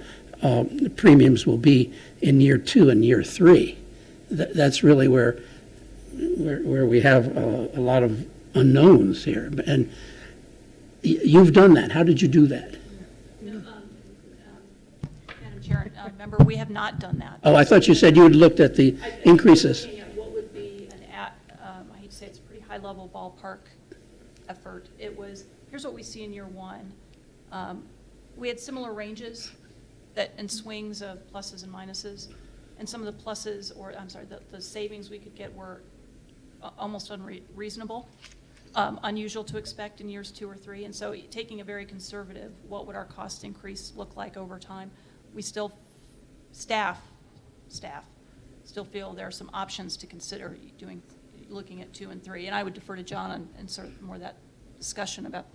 premiums will be in year 2 and year 3. That's really where we have a lot of unknowns here. And you've done that. How did you do that? Madam Chair, remember, we have not done that. Oh, I thought you said you had looked at the increases. Looking at what would be I hate to say it's a pretty high-level ballpark effort. It was, here's what we see in year 1. We had similar ranges and swings of pluses and minuses. And some of the pluses, the savings we could get were almost unreasonable, unusual to expect in years 2 or 3. And so taking a very conservative, what would our cost increase look like over time? We still, staff still feel there are some options to consider looking at 2 and 3. And I would defer to John and sort of more that discussion about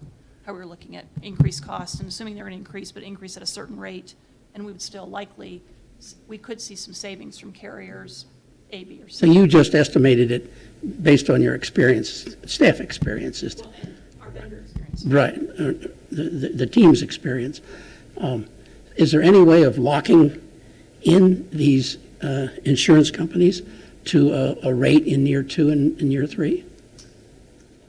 how we were looking at increased costs and assuming they're going to increase, but increase at a certain rate. And we would still likely we could see some savings from carriers A, B, or So C. you just estimated it based on your experience, staff experiences. Our vendor experience. Right, the team's experience. Is there any way of locking in these insurance companies to a rate in year 2 and in year 3?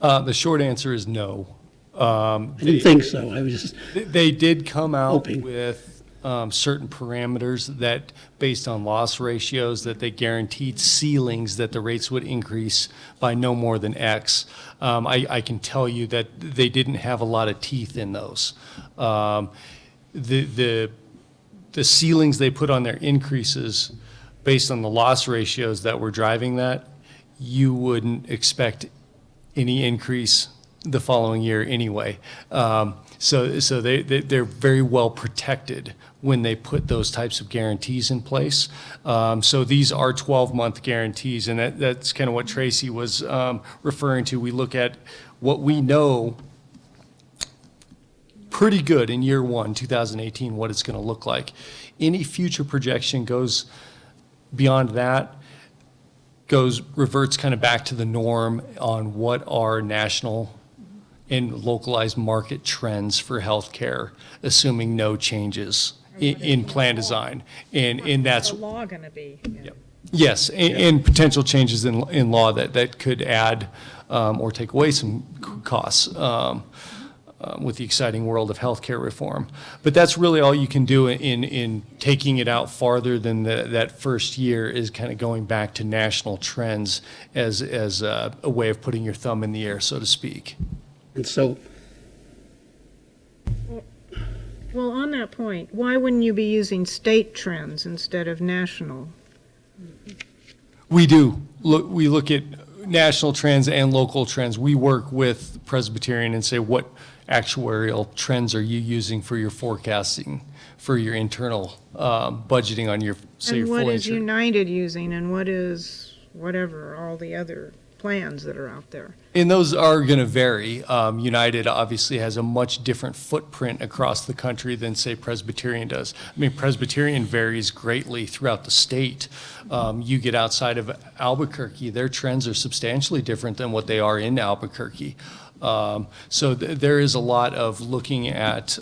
The short answer is no. I didn't think so. I was just, They did come out Hoping. with certain parameters that, based on loss ratios, that they guaranteed ceilings that the rates would increase by no more than X. I can tell you that they didn't have a lot of teeth in those. The ceilings they put on their increases, based on the loss ratios that were driving that, you wouldn't expect any increase the following year anyway. So they're very well protected when they put those types of guarantees in place. So these are 12-month guarantees, and that's kind of what Tracy was referring to. We look at what we know pretty good in year 1, 2018, what it's going to look like. Any future projection goes beyond that, reverts kind of back to the norm on what are national and localized market trends for healthcare, assuming no changes in plan design. And that's, The law going to be? Yep. Yes, and potential changes in law that could add or take away some costs with the exciting world of healthcare reform. But that's really all you can do in taking it out farther than that first year, is kind of going back to national trends as a way of putting your thumb in the air, so to speak. and so, Well, on that point, why wouldn't you be using state trends instead of national? We do. We look at national trends and local trends. We work with Presbyterian and say, what actuarial trends are you using for your forecasting, for your internal budgeting on your, say, your And what fully is insured? United using, and what is whatever, all the other plans that are out there? And those are going to vary. United obviously has a much different footprint across the country than, say, Presbyterian does. I mean, Presbyterian varies greatly throughout the state. You get outside of Albuquerque, their trends are substantially different than what they are in Albuquerque. So there is a lot of looking at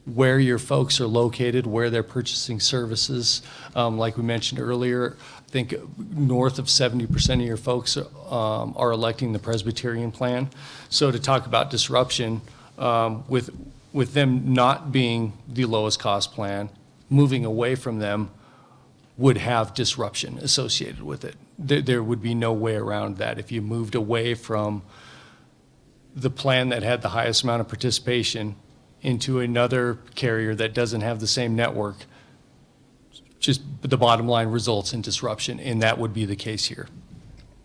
where your folks are located, where they're purchasing services. Like we mentioned earlier, I think north of 70% of your folks are electing the Presbyterian plan. So to talk about disruption, with them not being the lowest cost plan, moving away from them would have disruption associated with it. There would be no way around that. If you moved away from the plan that had the highest amount of participation into another carrier that doesn't have the same network, just the bottom line results in disruption, and that would be the case here.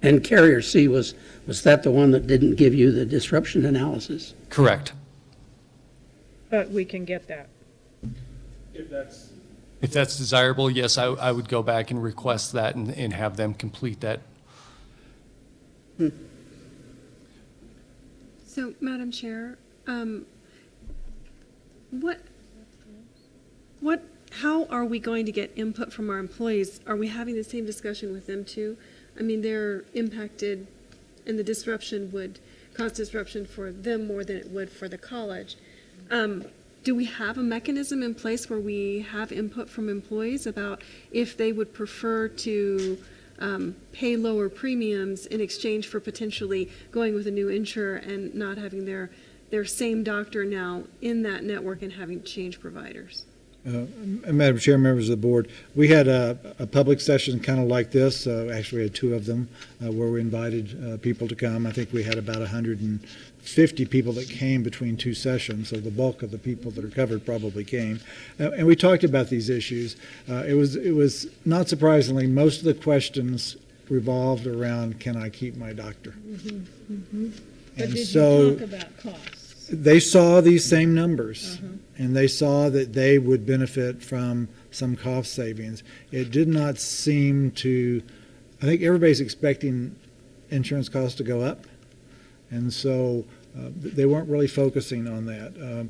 and Carrier C, was that the one that didn't give you the disruption analysis? Correct. But we can get that. If that's desirable, yes, I would go back and request that and have them complete that. So, Madam Chair, how are we going to get input from our employees? Are we having the same discussion with them too? I mean, they're impacted, and the disruption would cause disruption for them more than it would for the college. Do we have a mechanism in place where we have input from employees about if they would prefer to pay lower premiums in exchange for potentially going with a new insurer and not having their same doctor now in that network and having to change providers? Madam Chair, members of the board, we had a public session kind of like this. Actually, we had 2 of them where we invited people to come. I think we had about 150 people that came between 2 sessions, so the bulk of the people that are covered probably came. And we talked about these issues. It was not surprisingly, most of the questions revolved around, can I keep my doctor? But And did so you talk about costs? they saw these same numbers, and they saw that they would benefit from some cost savings. It did not seem to, I think everybody's expecting insurance costs to go up, and so they weren't really focusing on that.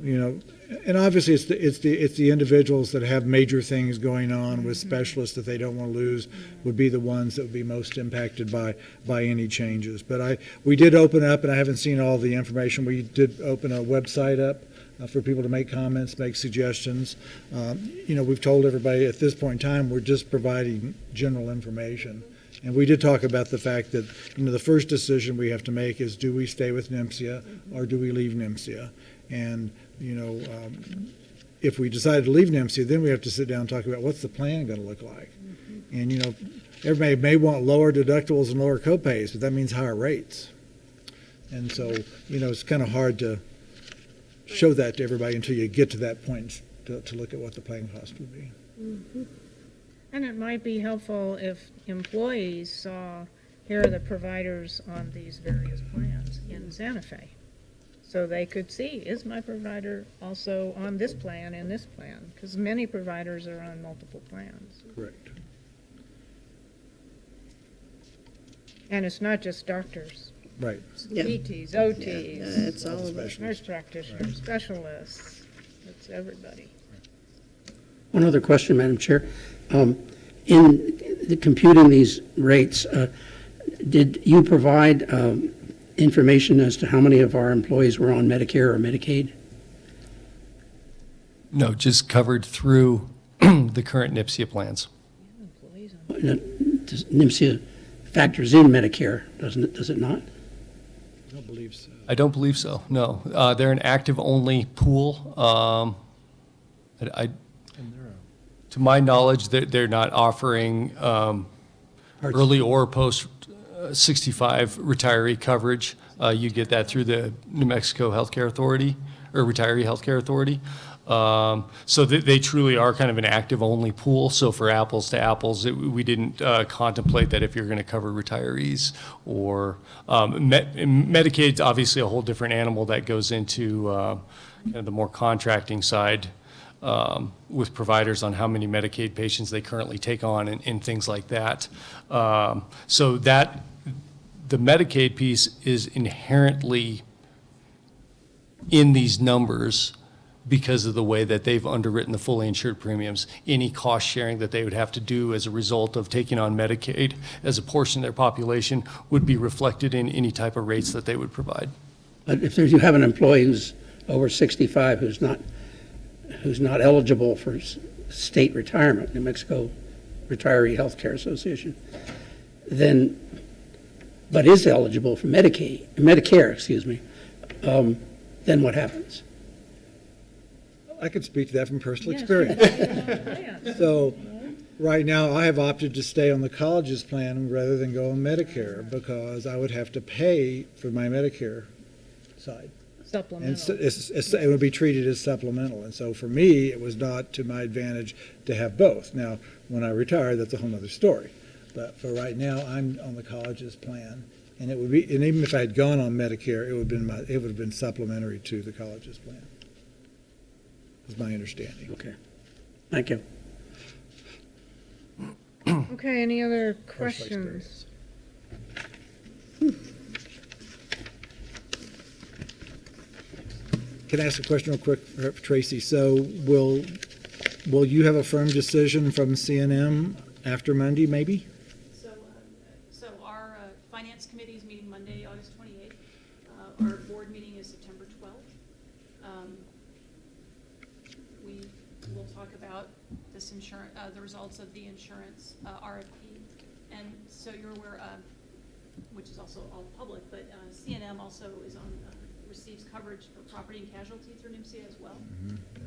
You know, and obviously it's the individuals that have major things going on with specialists that they don't want to lose would be the ones that would be most impacted by any changes. But we did open up, and I haven't seen all the information. We did open a website up for people to make comments, make suggestions. You know, we've told everybody at this point in time we're just providing general information. And we did talk about the fact that, you know, the first decision we have to make is, do we stay with NIMSIA or do we leave NIMSIA? And, you know, if we decide to leave NIMSIA, then we have to sit down and talk about what's the plan going to look like. And, you know, everybody may want lower deductibles and lower copays, but that means higher rates. And so, you know, it's kind of hard to show that to everybody until you get to that point to look at what the plan cost would be. And it might be helpful if employees saw, here are the providers on these various plans in Santa Fe. So they could see, is my provider also on this plan and this plan? Because many providers are on multiple plans. Correct. And it's not just doctors. Right. Yeah. PTs, OTs. Yeah, it's all of it. Nurse practitioners, specialists. It's everybody. One other question, Madam Chair. In the computing these rates, did you provide information as to how many of our employees were on Medicare or Medicaid? No, just covered through the current NIPSIA plans. NIMSIA factors in Medicare, doesn't it? Does it not? I don't believe so. I don't believe so, no. They're an active-only pool. To my knowledge, they're not offering early or post-65 retiree coverage. You get that through the New Mexico Healthcare Authority, or Retiree Healthcare Authority. So they truly are kind of an active-only pool. So for apples to apples, we didn't contemplate that if you're going to cover retirees or Medicaid's obviously a whole different animal that goes into kind of the more contracting side with providers on how many Medicaid patients they currently take on and things like that. So that the Medicaid piece is inherently in these numbers because of the way that they've underwritten the fully insured premiums. Any cost sharing that they would have to do as a result of taking on Medicaid as a portion of their population would be reflected in any type of rates that they would provide. But if you have an employee who's over 65 who's not eligible for state retirement, New Mexico Retiree Healthcare Association, then, but is eligible for Medicare, then what happens? I could speak to that from personal experience. So right now, I have opted to stay on the college's plan rather than go on Medicare because I would have to pay for my Medicare side. Supplemental. And it would be treated as supplemental. And so for me, it was not to my advantage to have both. Now, when I retire, that's a whole other story. But for right now, I'm on the college's plan. And it would be, and even if I had gone on Medicare, it would have been supplementary to the college's plan. Is my understanding. Okay. Thank you. Okay, any other questions? Can I ask a question real quick, Tracy? So will you have a firm decision from CNM after Monday, maybe? So our finance committee is meeting Monday, August 28th. Our board meeting is September 12th. We will talk about this the results of the insurance RFP. And so you're aware, which is also all public, but CNM also is on receives coverage for property and casualty through NIMSIA as well.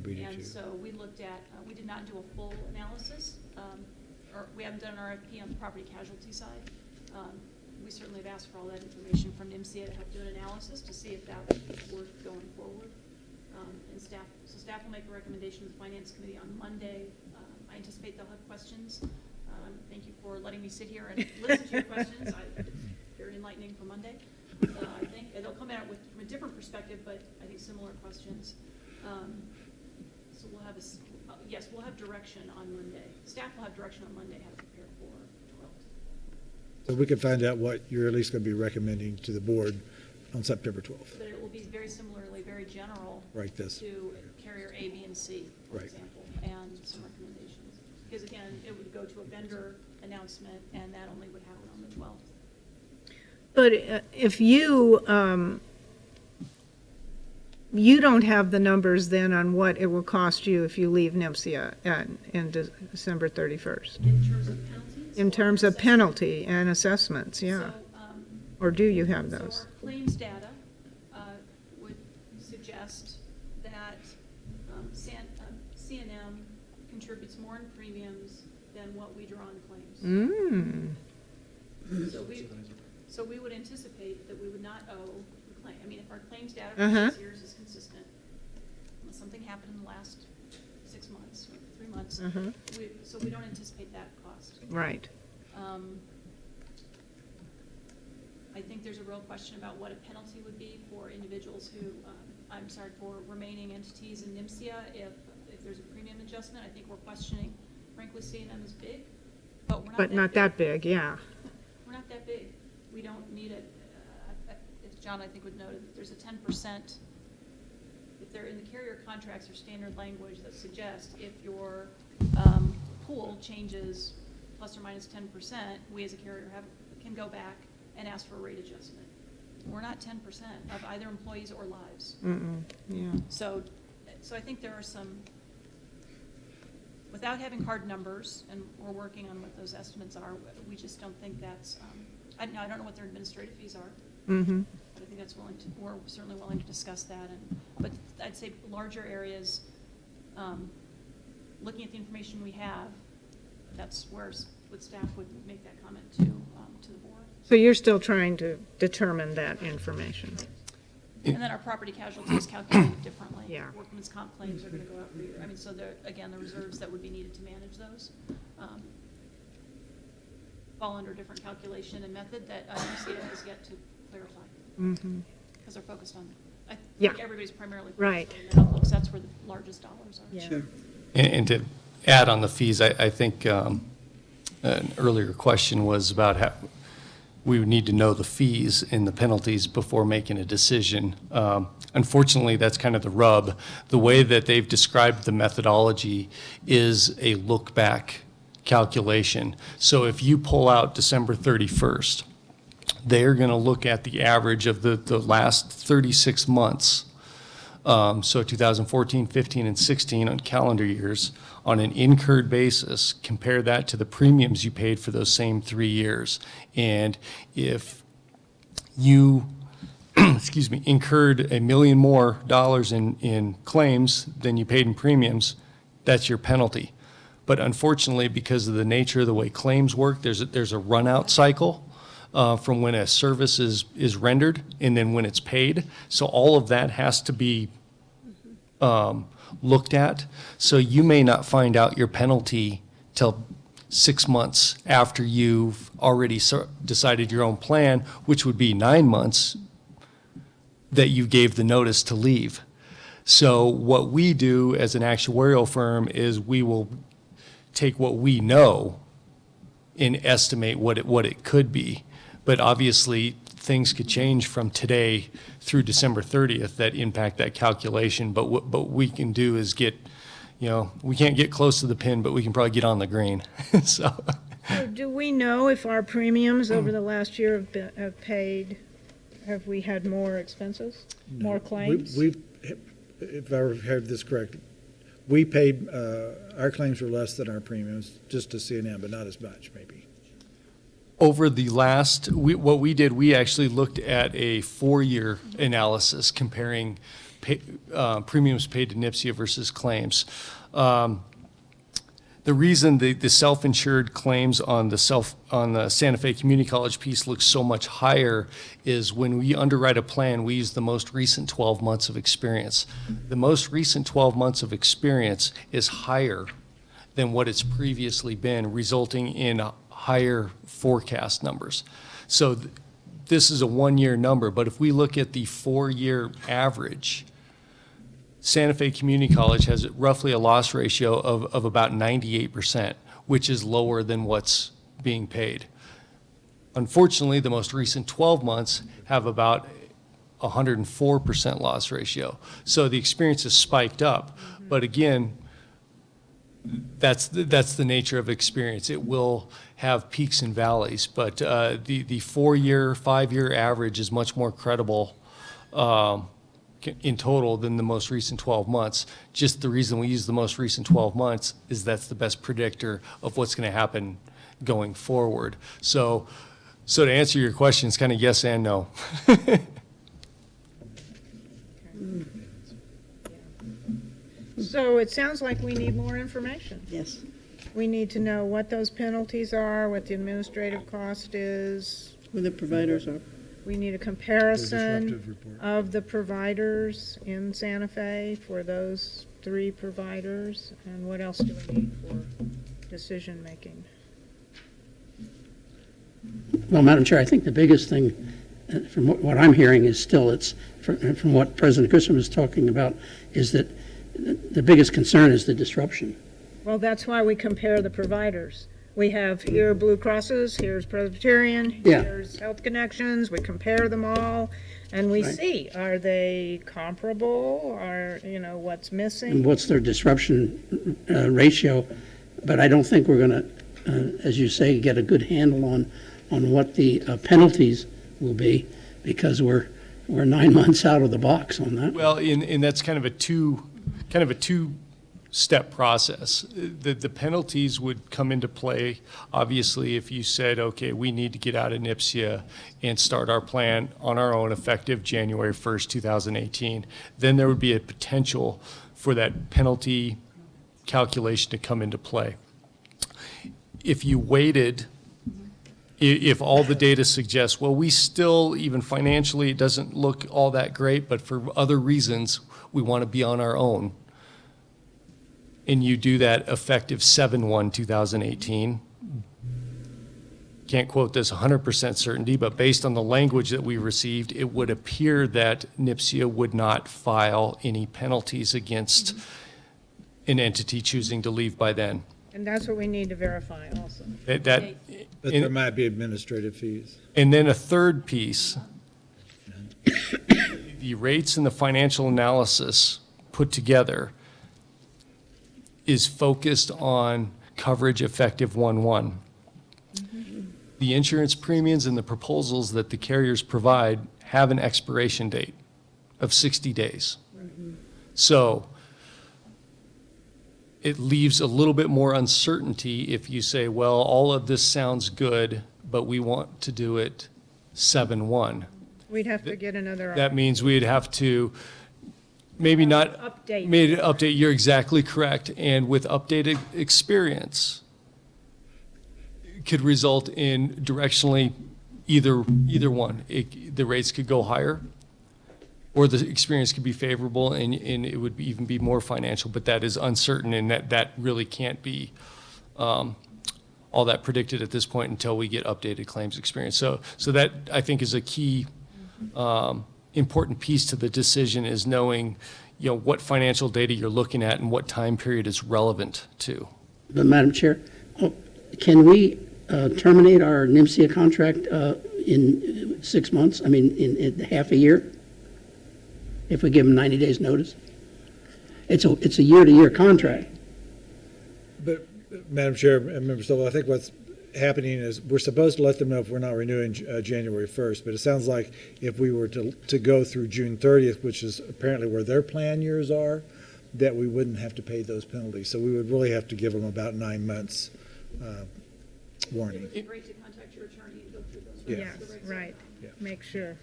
And so we looked at, we did not do a full analysis, or we haven't done an RFP on the property casualty side. We certainly have asked for all that information from NIMSIA to help do an analysis to see if that was worth going forward. And staff will make a recommendation to the Finance Committee on Monday. I anticipate they'll have questions. Thank you for letting me sit here and listen to your questions. It's very enlightening for Monday. I think they'll come out from a different perspective, but I think similar questions. So we'll have we'll have direction on Monday. Staff will have direction on Monday how to prepare for 12th. So we can find out what you're at least going to be recommending to the board on September 12th. But it will be very similarly, very general Right, this. to carrier A, B, and C, for Right. example, and some recommendations. Because again, it would go to a vendor announcement, and that only would happen on the 12th. But if you don't have the numbers then on what it will cost you if you leave NIPSIA in December 31st, In terms of penalties? in terms of penalty and assessments, yeah. So, Or do you have So those? our claims data would suggest that C&M contributes more in premiums than what we draw in claims. So we would anticipate that we would not owe the claim. I mean, if our claims data for 6 years is consistent, unless something happened in the last 6 months or 3 months, so we don't anticipate that cost. Right. I think there's a real question about what a penalty would be for individuals who, for remaining entities in NIMSIA if there's a premium adjustment. I think we're questioning, frankly, C&M is big, but we're not But not that big, yeah. We're not that big. We don't need it. As John, I think, would note, there's a 10%, if they're in the carrier contracts or standard language that suggests if your pool changes plus or minus 10%, we as a carrier can go back and ask for a rate adjustment. We're not 10% of either employees or lives. Yeah. So I think there are some, without having hard numbers, and we're working on what those estimates are, we just don't think that's, I don't know what their administrative fees are. But I think that's we're certainly willing to discuss that. But I'd say larger areas, looking at the information we have, that's where staff would make that comment to the board. So you're still trying to determine that information? And then our property casualty is calculated differently. Yeah. Workman's comp claims are going to go up for year. I mean, so again, the reserves that would be needed to manage those fall under a different calculation and method that UCA has yet to clarify. Because they're focused on, I think everybody's primarily focused on medical, because that's where the largest dollars are. Yeah. Sure. And to add on the fees, I think an earlier question was about how we would need to know the fees and the penalties before making a decision. Unfortunately, that's kind of the rub. The way that they've described the methodology is a look-back calculation. So if you pull out December 31st, they're going to look at the average of the last 36 months. So 2014, 15, and 16 on calendar years on an incurred basis, compare that to the premiums you paid for those same 3 years. And if you, incurred $1 million more in claims than you paid in premiums, that's your penalty. But unfortunately, because of the nature of the way claims work, there's a run-out cycle from when a service is rendered and then when it's paid. So all of that has to be looked at. So you may not find out your penalty till 6 months after you've already decided your own plan, which would be 9 months that you gave the notice to leave. So what we do as an actuarial firm is we will take what we know and estimate what it could be. But obviously, things could change from today through December 30th that impact that calculation. But what we can do is get, we can't get close to the pin, but we can probably get on the green. So do we know if our premiums over the last year have paid, have we had more expenses, more claims? If I heard this correctly, we paid, our claims were less than our premiums, just to C&M, but not as much, maybe. over the last, what we did, we actually looked at a 4-year analysis comparing premiums paid to NIPSIA versus claims. The reason the self-insured claims on the Santa Fe Community College piece looks so much higher is when we underwrite a plan, we use the most recent 12 months of experience. The most recent 12 months of experience is higher than what it's previously been, resulting in higher forecast numbers. So this is a 1-year number, but if we look at the 4-year average, Santa Fe Community College has roughly a loss ratio of about 98%, which is lower than what's being paid. Unfortunately, the most recent 12 months have about 104% loss ratio. So the experience has spiked up. But again, that's the nature of experience. It will have peaks and valleys, but the 4-year, 5-year average is much more credible in total than the most recent 12 months. Just the reason we use the most recent 12 months is that's the best predictor of what's going to happen going forward. So to answer your question, it's kind of yes and no. So it sounds like we need more information. Yes. We need to know what those penalties are, what the administrative cost is. Who the providers are. We need a The comparison disruptive report. of the providers in Santa Fe for those 3 providers. And what else do we need for decision-making? Well, Madam Chair, I think the biggest thing, from what I'm hearing, is still, it's, from what President Grissom was talking about, is that the biggest concern is the disruption. Well, that's why we compare the providers. We have here Blue Crosses, here's Presbyterian, Yeah. here's Health Connections, we compare them all, and we Right. see, are they comparable, what's And missing? what's their disruption ratio? But I don't think we're going to, as you say, get a good handle on what the penalties will be, because we're 9 months out of the box on that. Well, and that's kind of a two-step process. The penalties would come into play, obviously, if you said, okay, we need to get out of NIPSIA and start our plan on our own effective January 1st, 2018. Then there would be a potential for that penalty calculation to come into play. If you waited, if all the data suggests, well, we still, even financially, it doesn't look all that great, but for other reasons, we want to be on our own, and you do that effective 7/1/2018. Can't quote this 100% certainty, but based on the language that we received, it would appear that NIPSIA would not file any penalties against an entity choosing to leave by then. And that's what we need to verify also. But there might be administrative fees. And then a third piece, the rates and the financial analysis put together is focused on coverage effective 1/1. The insurance premiums and the proposals that the carriers provide have an expiration date of 60 days. So it leaves a little bit more uncertainty if you say, well, all of this sounds good, but we want to do it 7/1. We'd have to get another. That means we'd have to maybe not update. You're exactly correct. And with updated experience, could result in directionally either one. The rates could go higher, or the experience could be favorable, and it would even be more financial, but that is uncertain, and that really can't be all that predicted at this point until we get updated claims experience. So that, I think, is a key important piece to the decision, is knowing, what financial data you're looking at and what time period is relevant to. But Madam Chair, can we terminate our NIMSIA contract in 6 months? I mean, in half a year? If we give them 90 days notice? It's a year-to-year contract. But, Madam Chair and Member Stoll, I think what's happening is we're supposed to let them know if we're not renewing January 1st, but it sounds like if we were to go through June 30th, which is apparently where their plan years are, that we wouldn't have to pay those penalties. So we would really have to give them about 9 months warning. It would be great to contact your attorney and go through those. Yeah. Yes, right. Yeah. Make sure.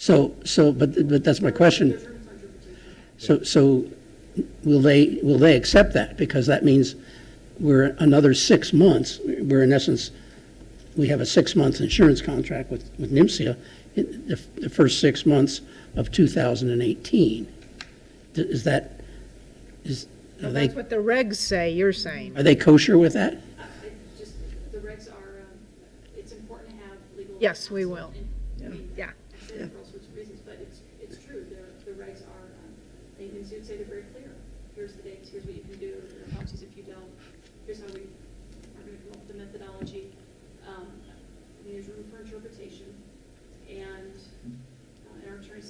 But that's my question. So will they accept that? Because that means we're another 6 months. We're in essence, we have a 6-month insurance contract with NIMSIA in the first 6 months of 2018. Well, that's what the regs say, you're saying. Are they kosher with that? The regs are, it's important to have legal. Yes, we will. Yeah. I say that for all sorts of reasons, but it's true. The regs are, they can say they're very clear. Here's the dates, here's what you can do, there are penalties if you don't. Here's how we are going to come up with the methodology. There's room for interpretation. And our attorney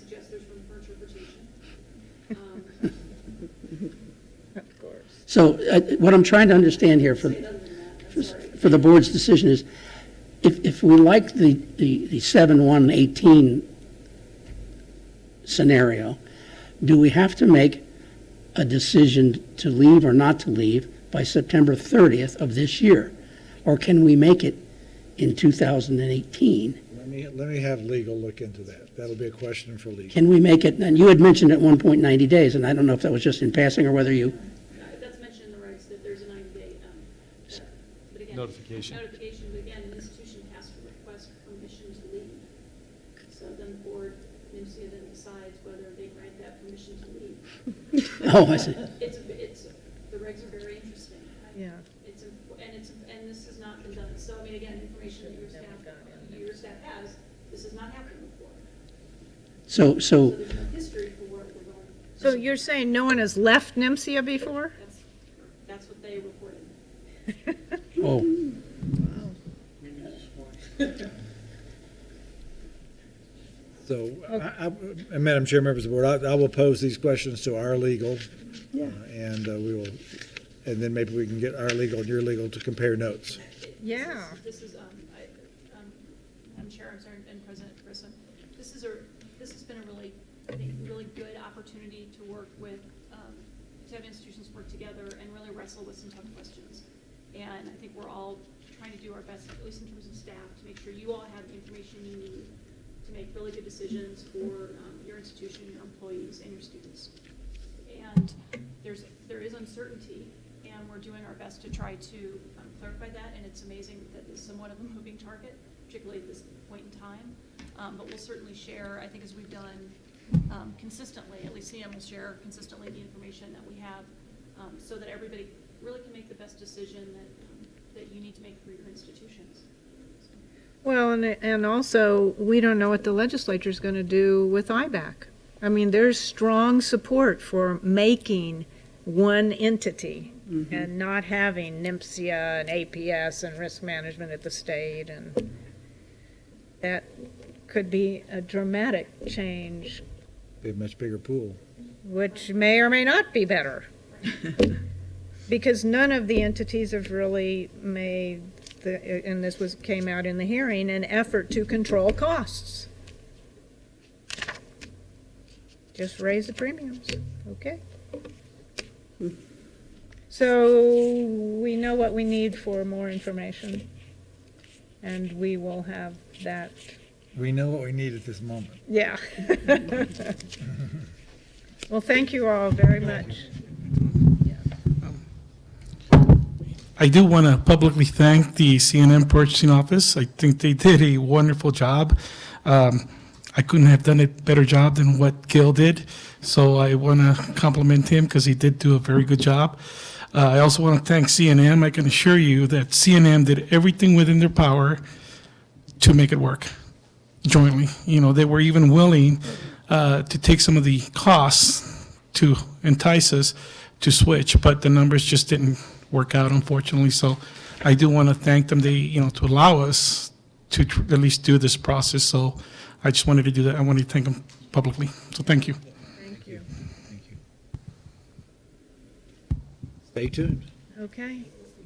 So what I'm trying to understand here for the board's decision is, if we like the 7/1/18 scenario, do we have to make a decision to leave or not to leave by September 30th of this year? Or can we make it in 2018? Let me have legal look into that. That'll be a question for legal. Can we make it, and you had mentioned at one point 90 days, and I don't know if that was just in passing or whether you, That's mentioned in the regs that there's a 90-day, but again. Notification. Notification, but again, an institution has to request permission to leave. So then the board, NIMSIA then decides whether they grant that permission to leave. oh, I see. The regs are very interesting. Yeah. And this has not been done. So, I mean, again, information that your staff has, this has not happened before. So, So there's no history for where we're going. So you're saying no one has left NIMSIA before? That's what they reported. oh, So, and Madam Chair, members of the board, I will pose these questions to our legal. And we will, and then maybe we can get our legal and your legal to compare notes. Yeah. This is, I'm Chair, I'm sorry, and President Grissom. This has been a really, I think, really good opportunity to work with, to have institutions work together and really wrestle with some tough questions. And I think we're all trying to do our best, at least in terms of staff, to make sure you all have the information you need to make really good decisions for your institution, your employees, and your students. And there is uncertainty, and we're doing our best to try to clarify that, and it's amazing that it's somewhat of a moving target, particularly at this point in time. But we'll certainly share, I think as we've done consistently, at least CM will share consistently the information that we have, so that everybody really can make the best decision that you need to make for your institutions. Well, and also, we don't know what the legislature's going to do with IBAC. I mean, there's strong support for making one entity and not having NIMSIA and APS and risk management at the state, and that could be a dramatic change, Be a much bigger pool. which may or may not be better. Because none of the entities have really made, and this came out in the hearing, an effort to control costs. Just raise the premiums, okay? So we know what we need for more information, and we will have that, We know what we need at this moment. yeah. Well, thank you all very much. I do want to publicly thank the CNM Purchasing Office. I think they did a wonderful job. I couldn't have done a better job than what Gil did, so I want to compliment him because he did do a very good job. I also want to thank CNM. I can assure you that CNM did everything within their power to make it work jointly. You know, they were even willing to take some of the costs to entice us to switch, but the numbers just didn't work out, unfortunately. So I do want to thank them, to allow us to at least do this process. So I just wanted to do that. I wanted to thank them publicly. So thank you. Thank you. Thank you. Stay tuned. Okay,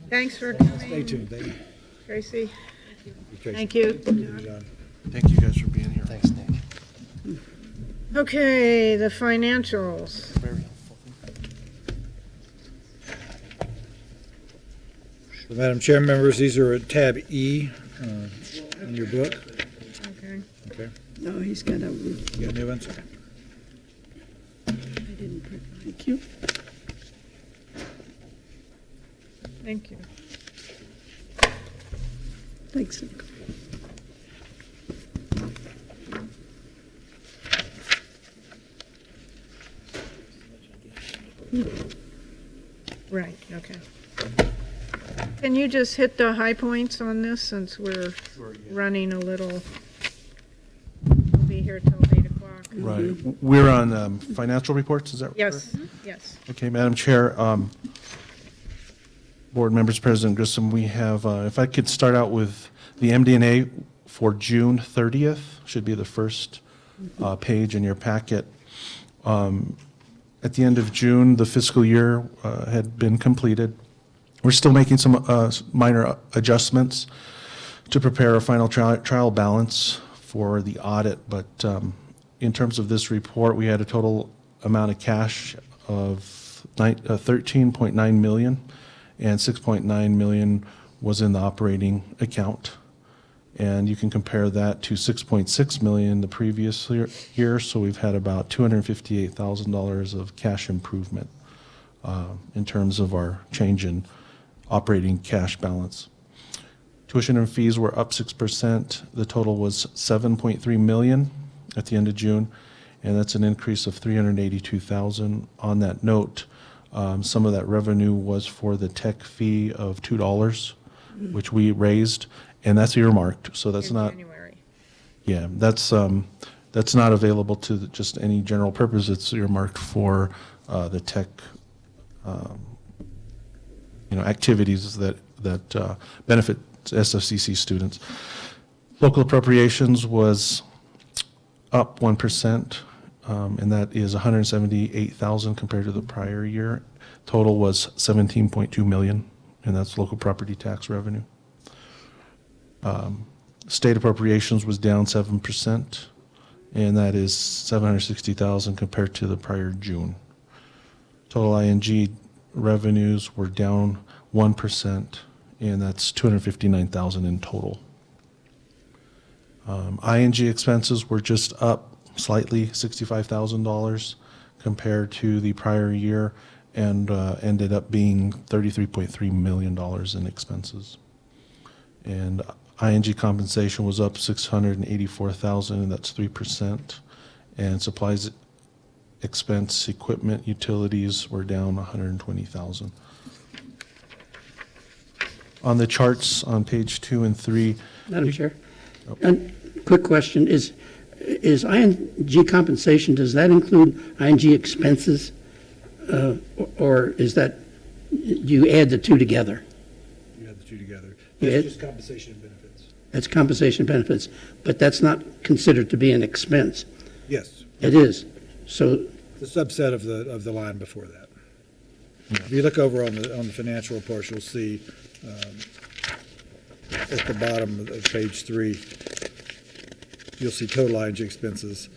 thanks for coming. Stay tuned. Thank you. Tracy, Tracy. thank you. John. Thank you guys for being here. Thanks, Nick. Okay, the financials. Very helpful. So, Madam Chair, members, these are at tab E in your book. Okay. Okay. No, he's got a, You got new ones? I didn't print mine. thank you. Thank you. Thanks, Nick. Right, okay. Can you just hit the high points on this since we're running a little, we'll be here till 8 o'clock. Right. We're on financial reports, is that correct? Yes, yes. Okay, Madam Chair, Board members, President Grissom, we have, if I could start out with the MD&A for June 30th, should be the first page in your packet. At the end of June, the fiscal year had been completed. We're still making some minor adjustments to prepare a final trial balance for the audit, but in terms of this report, we had a total amount of cash of 13.9 million, and 6.9 million was in the operating account. And you can compare that to 6.6 million the previous year, so we've had about $258,000 of cash improvement in terms of our change in operating cash balance. Tuition and fees were up 6%. The total was 7.3 million at the end of June, and that's an increase of 382,000. On that note, some of that revenue was for the tech fee of $2, which we raised, and that's earmarked, so that's In not. January. Yeah, that's not available to just any general purpose. It's earmarked for the tech, activities that benefit SFCC students. Local appropriations was up 1%, and that is 178,000 compared to the prior year. Total was 17.2 million, and that's local property tax revenue. State appropriations was down 7%, and that is 760,000 compared to the prior June. Total ING revenues were down 1%, and that's 259,000 in total. ING expenses were just up slightly, $65,000 compared to the prior year, and ended up being $33.3 million in expenses. And ING compensation was up 684,000, and that's 3%. And supplies, expense, equipment, utilities were down 120,000. On the charts on page 2 and 3. Madam Chair, quick question, is ING compensation, does that include ING expenses? Or is that, you add the two together? You add the two together. You It's add- just compensation and benefits. That's compensation benefits, but that's not considered to be an expense. Yes, It is. So, the subset of the line before that. If you look over on the financial reports, you'll see at the bottom of page 3, you'll see total ING expenses,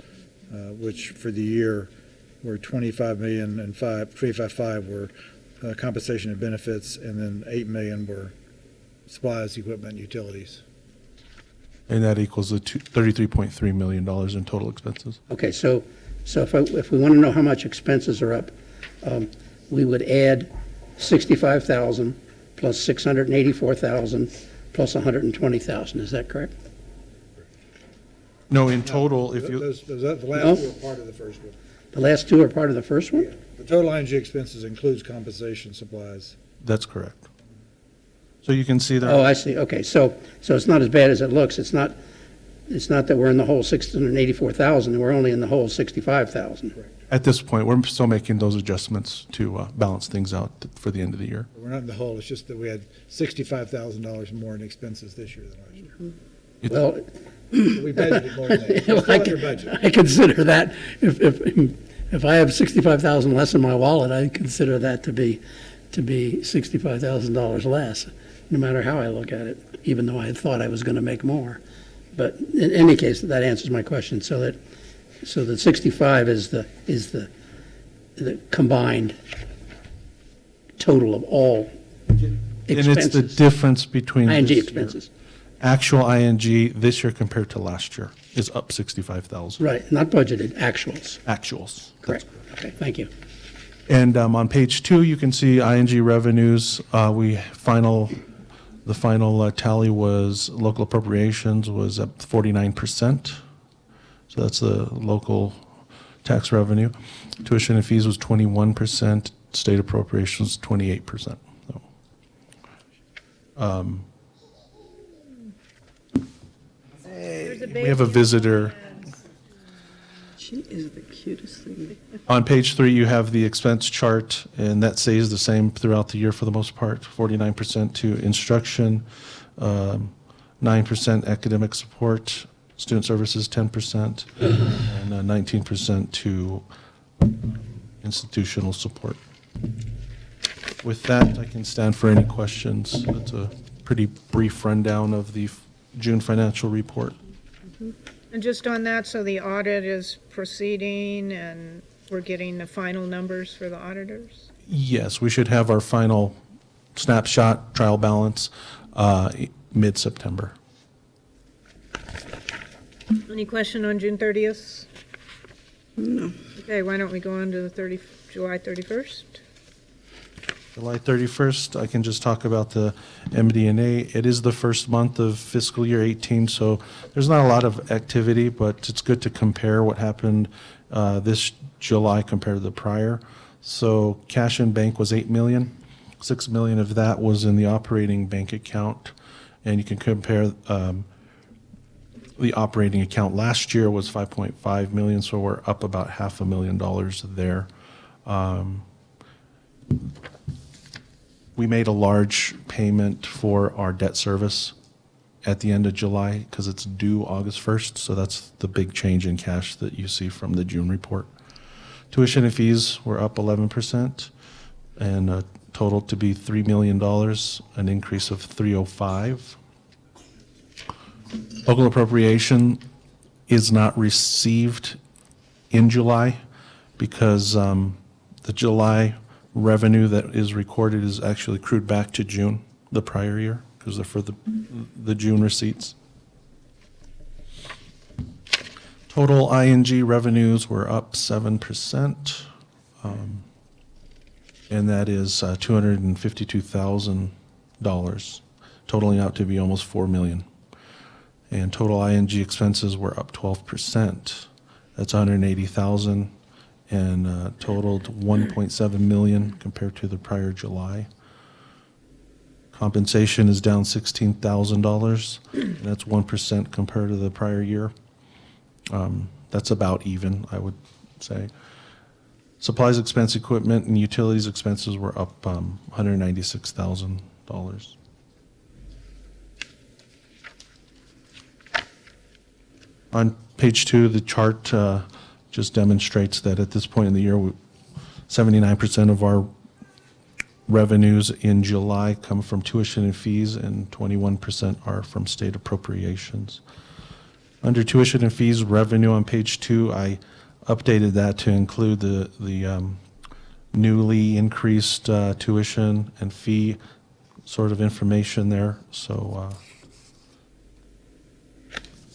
which for the year were 25,500,000 were compensation and benefits, and then 8 million were supplies, equipment, and utilities. And that equals the $33.3 million in total expenses. okay, so if we want to know how much expenses are up, we would add 65,000 plus 684,000 plus 120,000, is that correct? No, in total, if you, The last two are part of the first one. The last two are part of the first one? The total ING expenses includes compensation, supplies. that's correct. So you can see there. Oh, I see, okay, so it's not as bad as it looks, it's not that we're in the whole 684,000, we're only in the whole 65,000. At this point, we're still making those adjustments to balance things out for the end of the year. We're not in the hole, it's just that we had $65,000 more in expenses this year than last year. Well, We budgeted more than that. It's still under budget. I consider that, if I have 65,000 less in my wallet, I consider that to be $65,000 less, no matter how I look at it, even though I had thought I was going to make more. But in any case, that answers my question. So the 65 is the combined total of all And it's the expenses. difference between ING this year. expenses. Actual ING this year compared to last year is up 65,000. Right, not budgeted, actuals. Actuals. Correct. Okay, thank you. And on page 2, you can see ING revenues. The final tally was local appropriations was up 49%. So that's the local tax revenue. Tuition and fees was 21%. State appropriations 28%. So, we have a visitor. She is the cutest thing. On page 3, you have the expense chart, and that stays the same throughout the year for the most part. 49% to instruction, 9% academic support, student services 10%, and 19% to institutional support. With that, I can stand for any questions. It's a pretty brief rundown of the June financial report. And just on that, so the audit is proceeding and we're getting the final numbers for the auditors? Yes, we should have our final snapshot trial balance mid-September. Any question on June 30th? No. Okay, why don't we go on to the July 31st? July 31st, I can just talk about the MD&A. It is the first month of fiscal year 18, so there's not a lot of activity, but it's good to compare what happened this July compared to the prior. So cash in bank was 8 million. 6 million of that was in the operating bank account, and you can compare the operating account last year was 5.5 million, so we're up about $500,000 there. We made a large payment for our debt service at the end of July because it's due August 1st, so that's the big change in cash that you see from the June report. Tuition and fees were up 11% and totaled to be $3 million, an increase of 305. Local appropriation is not received in July because the July revenue that is recorded is actually accrued back to June, the prior year, because they're for the June receipts. Total ING revenues were up 7%, and that is $252,000, totaling out to be almost $4 million. And total ING expenses were up 12%. That's $180,000 and totaled $1.7 million compared to the prior July. Compensation is down $16,000, and that's 1% compared to the prior year. That's about even, I would say. Supplies expense, equipment, and utilities expenses were up $196,000. On page 2, the chart just demonstrates that at this point in the year, 79% of our revenues in July come from tuition and fees, and 21% are from state appropriations. Under tuition and fees revenue on page 2, I updated that to include the newly increased tuition and fee sort of information there. So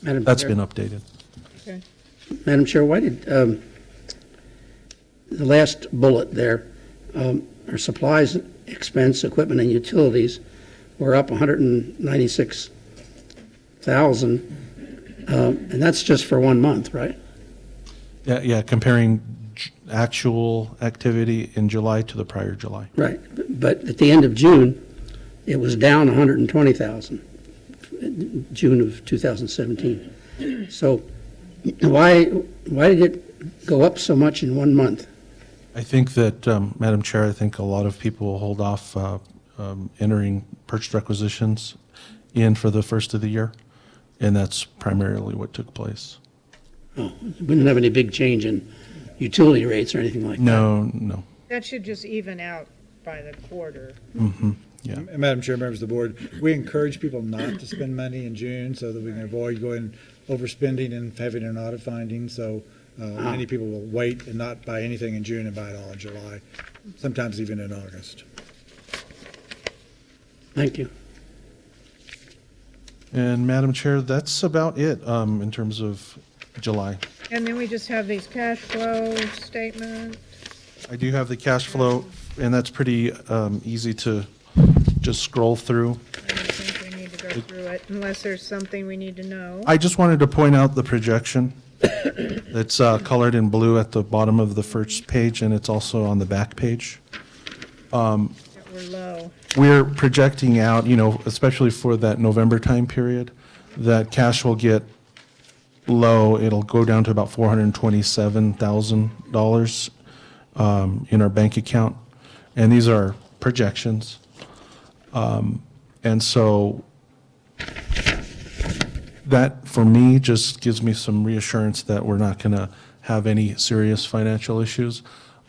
Madam that's Chair. been updated. Okay. Madam Chair, why did the last bullet there, our supplies, expense, equipment, and utilities were up 196,000, and that's just for 1 month, right? Yeah, comparing actual activity in July to the prior July. Right, but at the end of June, it was down 120,000, June of 2017. So why did it go up so much in 1 month? I think that, Madam Chair, I think a lot of people will hold off entering purchase requisitions in for the first of the year, and that's primarily what took place. Oh, we didn't have any big change in utility rates or anything like that? No. That should just even out by the quarter. Yeah. And Madam Chair, members of the board, we encourage people not to spend money in June so that we can avoid going overspending and having an audit finding. So many people will wait and not buy anything in June and buy it all in July, sometimes even in August. Thank you. And Madam Chair, that's about it in terms of July. And then we just have these cash flow statements. I do have the cash flow, and that's pretty easy to just scroll through. I don't think we need to go through it unless there's something we need to know. I just wanted to point out the projection. It's colored in blue at the bottom of the first page, and it's also on the back page. That we're low. We're projecting out, especially for that November time period, that cash will get low. It'll go down to about $427,000 in our bank account, and these are projections. And so that, for me, just gives me some reassurance that we're not going to have any serious financial issues.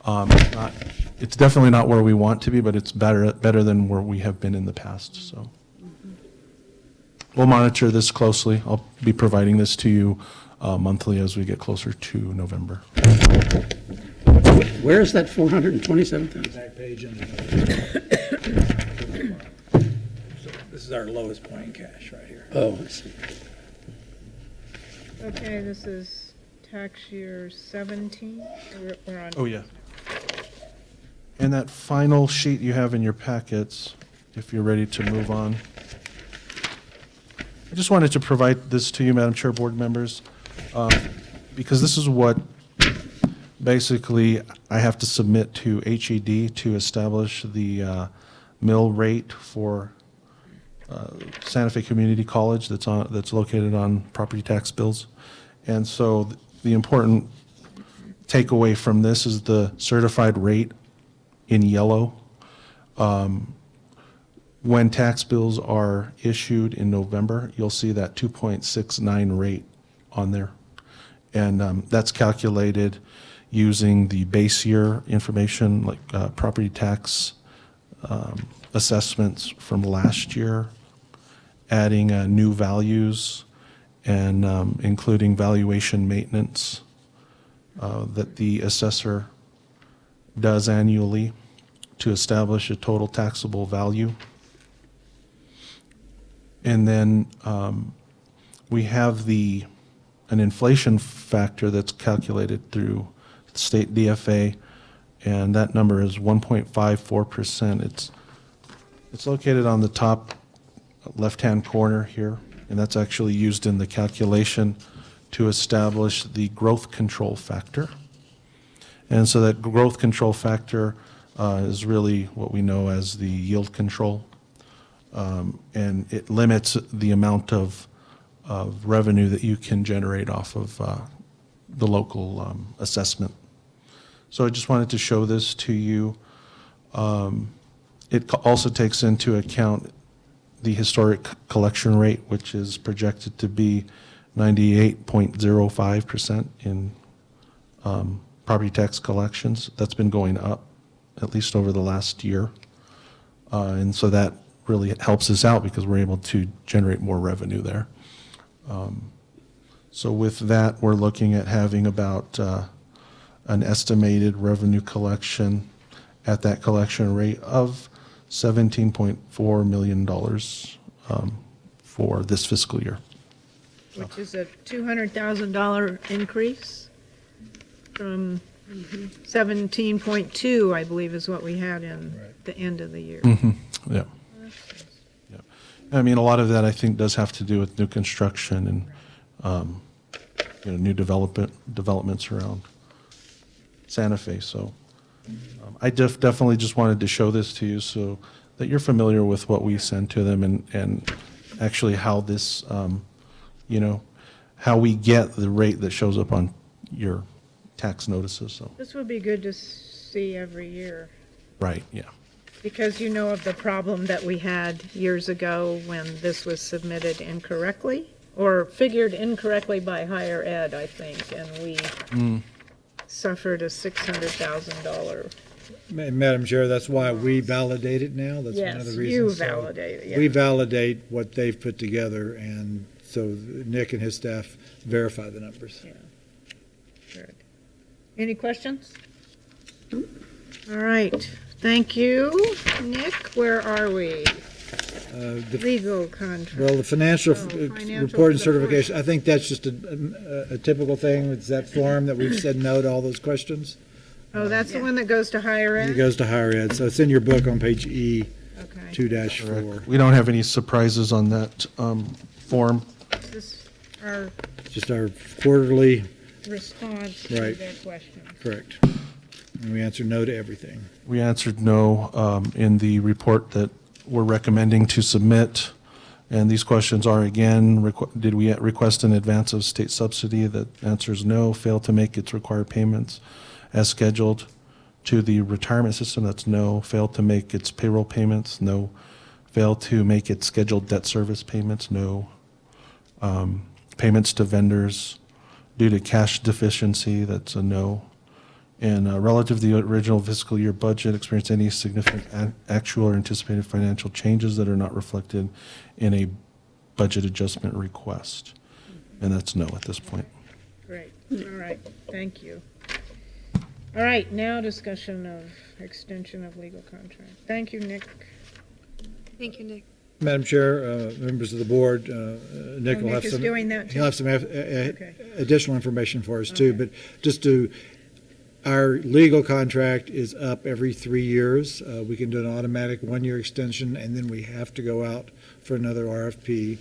It's definitely not where we want to be, but it's better than where we have been in the past, so. We'll monitor this closely. I'll be providing this to you monthly as we get closer to November. Where is that 427,000? Back page in the So this is our lowest point in cash right here. Oh, I see. Okay, this is tax year 17. We're on. Oh, yeah. And that final sheet you have in your packets, if you're ready to move on. I just wanted to provide this to you, Madam Chair, board members, because this is what basically I have to submit to HED to establish the mill rate for Santa Fe Community College that's located on property tax bills. And so the important takeaway from this is the certified rate in yellow. When tax bills are issued in November, you'll see that 2.69 rate on there. And that's calculated using the base year information, like property tax assessments from last year, adding new values, and including valuation maintenance that the assessor does annually to establish a total taxable value. And then we have an inflation factor that's calculated through state DFA, and that number is 1.54%. It's located on the top left-hand corner here, and that's actually used in the calculation to establish the growth control factor. And so that growth control factor is really what we know as the yield control. And it limits the amount of revenue that you can generate off of the local assessment. So I just wanted to show this to you. It also takes into account the historic collection rate, which is projected to be 98.05% in property tax collections. That's been going up at least over the last year. And so that really helps us out because we're able to generate more revenue there. So with that, we're looking at having about an estimated revenue collection at that collection rate of $17.4 million for this fiscal year. Which is a $200,000 increase from 17.2, I believe, is what we had in the end of the year. Yeah. Yeah. I mean, a lot of that I think does have to do with new construction and new developments around Santa Fe. So I definitely just wanted to show this to you so that you're familiar with what we send to them and actually how this, how we get the rate that shows up on your tax notices. So This would be good to see every year, right, yeah. because you know of the problem that we had years ago when this was submitted incorrectly, or figured incorrectly by higher ed, I think, and we suffered a $600,000. Madam Chair, that's why we validate it now. That's one of the Yes, reasons. you So validate it, yeah. We validate what they've put together, and so Nick and his staff verify the numbers. Yeah. Good. Any questions? All right, thank you. Nick, where are we? Legal contract. Well, the financial financial report and report. certification, I think that's just a typical thing. It's that form that we've said no to all those questions. Oh, that's the one that goes to higher It ed? goes to higher ed, so it's in your book on page E, Okay. 2-4. We don't have any surprises on that form. Is this our Just our quarterly, response to Right. their questions? correct. And we answer no to everything. We answered no in the report that we're recommending to submit. And these questions are, again, did we request an advance of state subsidy? That answer is no. Failed to make its required payments as scheduled to the retirement system? That's no. Failed to make its payroll payments? No. Failed to make its scheduled debt service payments? No. Payments to vendors due to cash deficiency? That's a no. And relative to the original fiscal year budget, experience any significant actual or anticipated financial changes that are not reflected in a budget adjustment request? And that's no at this point. Great, all right, thank you. All right, now discussion of extension of legal contract. Thank you, Nick. Thank you, Nick. Madam Chair, members of the board, Nick will Nick have is some. doing that too? He'll have some Okay. additional information for us too, Okay. but just to, our legal contract is up every 3 years. We can do an automatic 1-year extension, and then we have to go out for another RFP.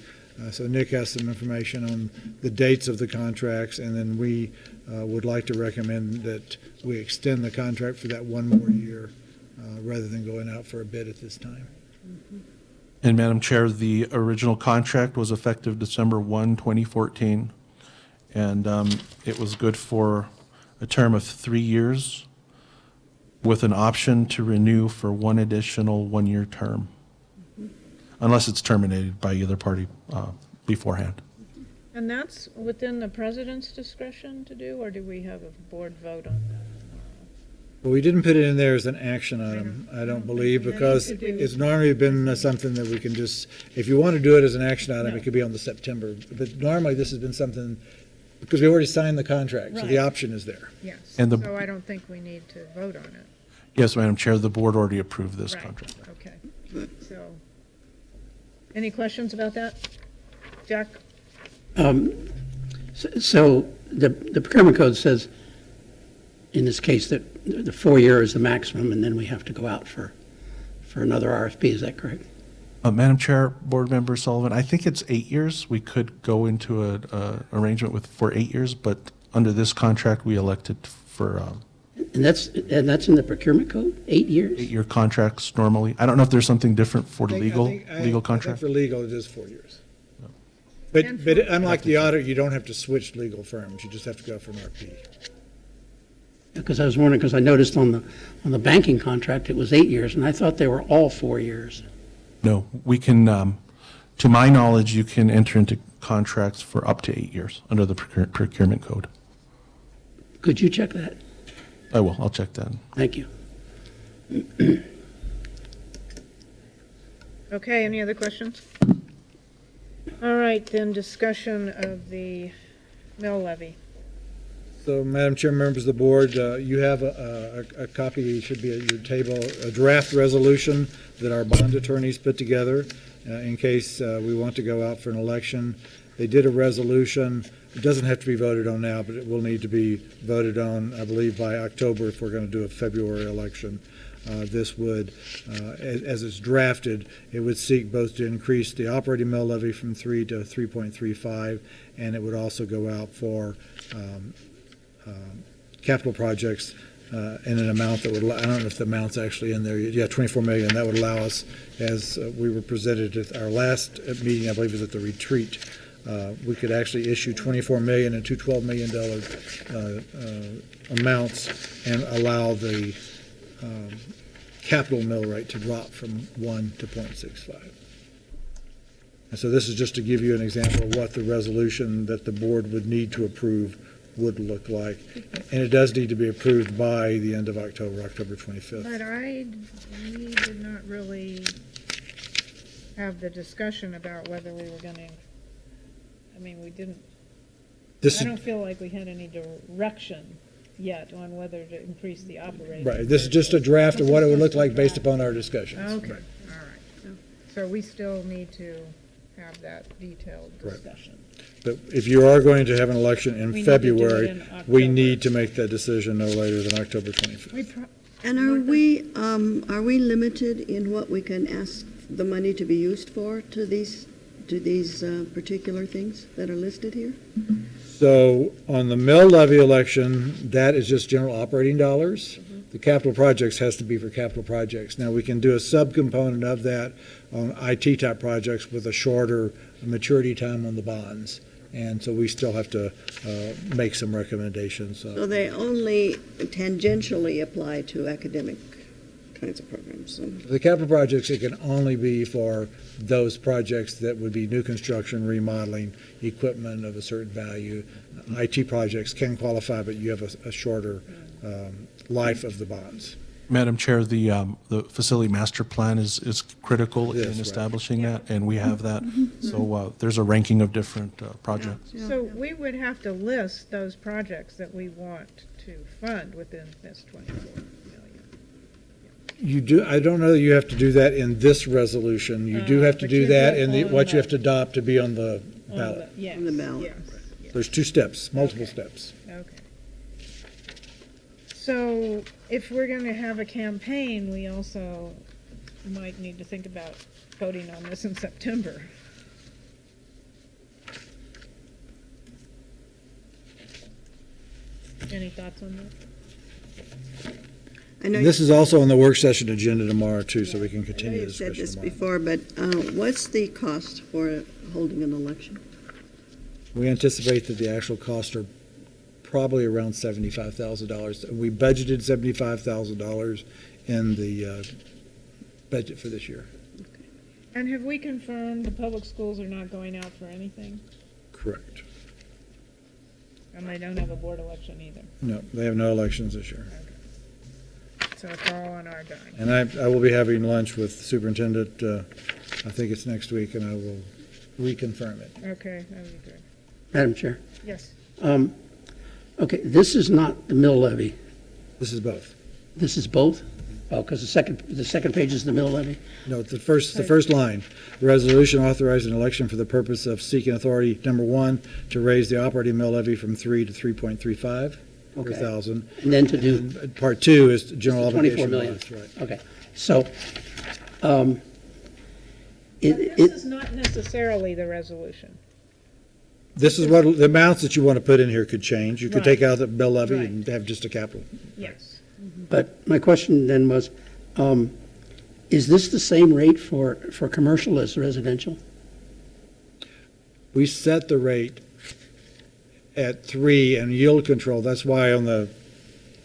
So Nick has some information on the dates of the contracts, and then we would like to recommend that we extend the contract for that 1 more year rather than going out for a bid at this time. And Madam Chair, the original contract was effective December 1, 2014, and it was good for a term of 3 years with an option to renew for one additional 1-year term, unless it's terminated by either party beforehand. And that's within the president's discretion to do, or do we have a board vote on that? Well, we didn't put it in there as an action item, I don't believe, because it's normally been something that we can just, if you want to do it as an action item, it could be on the September. But normally, this has been something, because we already signed the contract, so the Right. option is there. Yes, And the- so I don't think we need to vote on it. Yes, Madam Chair, the board already approved this Right. contract. Okay, so, any questions about that? Jack? So the procurement code says, in this case, that the 4 year is the maximum, and then we have to go out for another RFP, is that correct? Madam Chair, Board Member Sullivan, I think it's 8 years. We could go into a arrangement for 8 years, but under this contract, we elected for And that's in the procurement code, 8 years? 8-year contracts normally. I don't know if there's something different for legal I think contract. for legal, it is 4 years. But unlike the audit, you don't have to switch legal firms, you just have to go for an RFP. Because I was wondering, because I noticed on the banking contract, it was 8 years, and I thought they were all 4 years. No, we can, to my knowledge, you can enter into contracts for up to 8 years under the procurement code. Could you check that? I will, I'll check that. Thank you. Okay, any other questions? All right, then discussion of the mill levy. So, Madam Chair, members of the board, you have a copy, should be at your table, a draft resolution that our bond attorneys put together in case we want to go out for an election. They did a resolution. It doesn't have to be voted on now, but it will need to be voted on, I believe, by October if we're going to do a February election. This would, as it's drafted, it would seek both to increase the operating mill levy from 3 to 3.35, and it would also go out for capital projects in an amount that would, I don't know if the amount's actually in there, yeah, 24 million. That would allow us, as we were presented at our last meeting, I believe it was at the retreat, we could actually issue 24 million and two $12 million amounts and allow the capital mill rate to drop from 1 to 0.65. And so this is just to give you an example of what the resolution that the board would need to approve would look like. And it does need to be approved by the end of October, October 25th. But we did not really have the discussion about whether we were going to, I mean, we didn't, I don't feel like we had any direction yet on whether to increase the operating. Right, this is just a draft of what it would look like based upon our discussions. Okay, all Right. right. So we still need to have that detailed discussion. But if you are going to have an election in We need to do it February, in we October. need to make that decision no later than October 25th. And are we limited in what we can ask the money to be used for to these particular things that are listed here? So on the mill levy election, that is just general operating dollars. The capital projects has to be for capital projects. Now, we can do a subcomponent of that on IT type projects with a shorter maturity time on the bonds. And so we still have to make some recommendations. So they only tangentially apply to academic kinds of programs. So. The capital projects, it can only be for those projects that would be new construction, remodeling, equipment of a certain value. IT projects can qualify, but you have a shorter life of the bonds. Madam Chair, the facility master plan is critical Yes, in right. establishing that, and we have that. So there's a ranking of different projects. So we would have to list those projects that we want to fund within this 24 million. You do, I don't know that you have to do that in this resolution. You do have to But do you that do in the, on what you the- have to adopt to be on the On ballot. Yes, On the ballot. yes, There's 2 steps, multiple steps. okay. So if we're going to have a campaign, we also might need to think about voting on this in September. Any thoughts on that? I know This is also on the work session agenda tomorrow too, so we can I know continue the you've said discussion this tomorrow. before, but what's the cost for holding an election? We anticipate that the actual costs are probably around $75,000. We budgeted $75,000 in the budget for this year. And have we confirmed the public schools are not going out for anything? Correct. And they don't have a board election either? No, they have no elections this year. So it's all on our dime. And I will be having lunch with the superintendent, I think it's next week, and I will reconfirm it. Okay, that would be good. Madam Chair. Yes. Okay, this is not the mill levy. This is both. This is both? Oh, because the second page is the mill levy? No, the first line, resolution authorizing election for the purpose of seeking authority, number 1, to raise the operating mill levy from 3 to 3.35 per Okay. thousand. And then to do And part 2 is general 24 obligation million. bonds, right. Okay, so, But it, this is not necessarily the resolution. This is what, the amounts that you want to put in here could change. You could Right. take out the mill levy Right. and have just a capital. Yes. but my question then was, is this the same rate for commercial as residential? We set the rate at 3 and yield control. That's why on the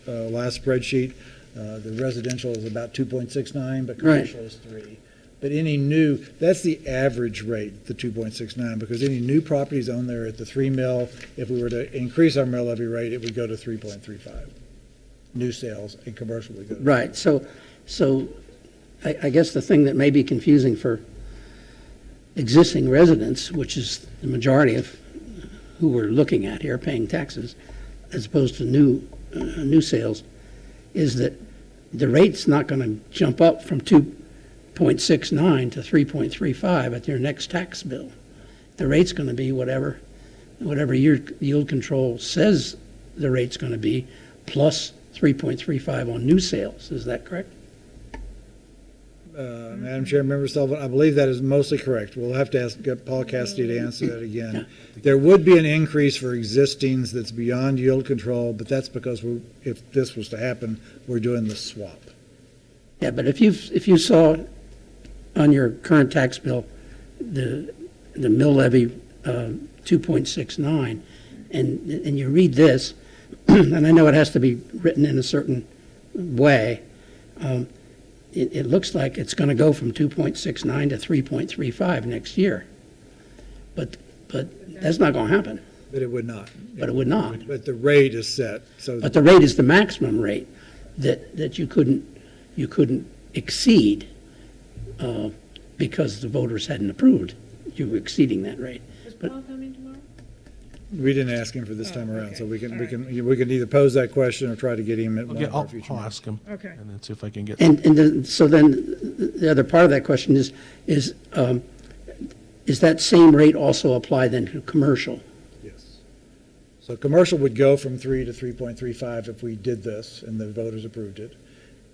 last spreadsheet, the residential is about 2.69, but commercial is 3. But any new, that's the average rate, the 2.69, because any new properties on there at the 3 mil, if we were to increase our mill levy rate, it would go to 3.35. New sales and commercial would go to. Right, so I guess the thing that may be confusing for existing residents, which is the majority of who we're looking at here paying taxes, as opposed to new sales, is that the rate's not going to jump up from 2.69 to 3.35 at their next tax bill. The rate's going to be whatever your yield control says the rate's going to be, plus 3.35 on new sales. Is that correct? Madam Chair, Member Sullivan, I believe that is mostly correct. We'll have to get Paul Cassidy to answer that again. There would be an increase for existings that's beyond yield control, but that's because if this was to happen, we're doing the swap. Yeah, but if you saw on your current tax bill, the mill levy 2.69, and you read this, and I know it has to be written in a certain way, it looks like it's going to go from 2.69 to 3.35 next year. But that's not going to happen. But it would not. But it would not. But the rate is set, so. But the rate is the maximum rate that you couldn't exceed because the voters hadn't approved you exceeding that rate. Is But- Paul coming tomorrow? We didn't ask him for this time around, okay. so we can All can either pose that question or try to get him at one Okay, of our I'll future I'll meetings. ask him. Okay. And then see if I can get. So then the other part of that question is that same rate also apply then to commercial? Yes. So commercial would go from 3 to 3.35 if we did this and the voters approved it.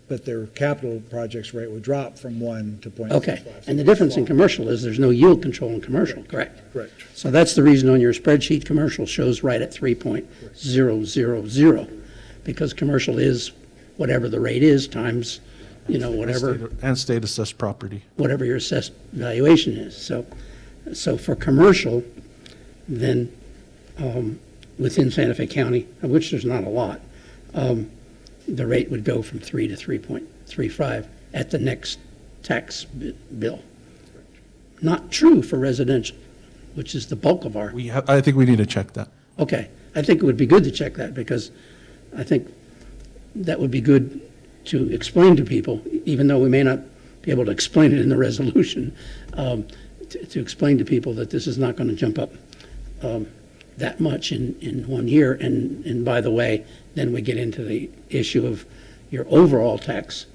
But their capital projects rate would drop from 1 to 0.65. Okay, and the difference in commercial is there's no yield control in commercial, correct? Correct. So that's the reason on your spreadsheet, commercial shows right at 3.000, because commercial is whatever the rate is times, whatever And state assessed property. whatever your assessed valuation is. So for commercial, then within Santa Fe County, of which there's not a lot, the rate would go from 3 to 3.35. 3.5 at the next tax bill. Not true for residential, which is the bulk of our. I think we need to check that. Okay, I think it would be good to check that, because I think that would be good to explain to people, even though we may not be able to explain it in the resolution, to explain to people that this is not going to jump up that much in 1 year. And by the way, then we get into the issue of your overall tax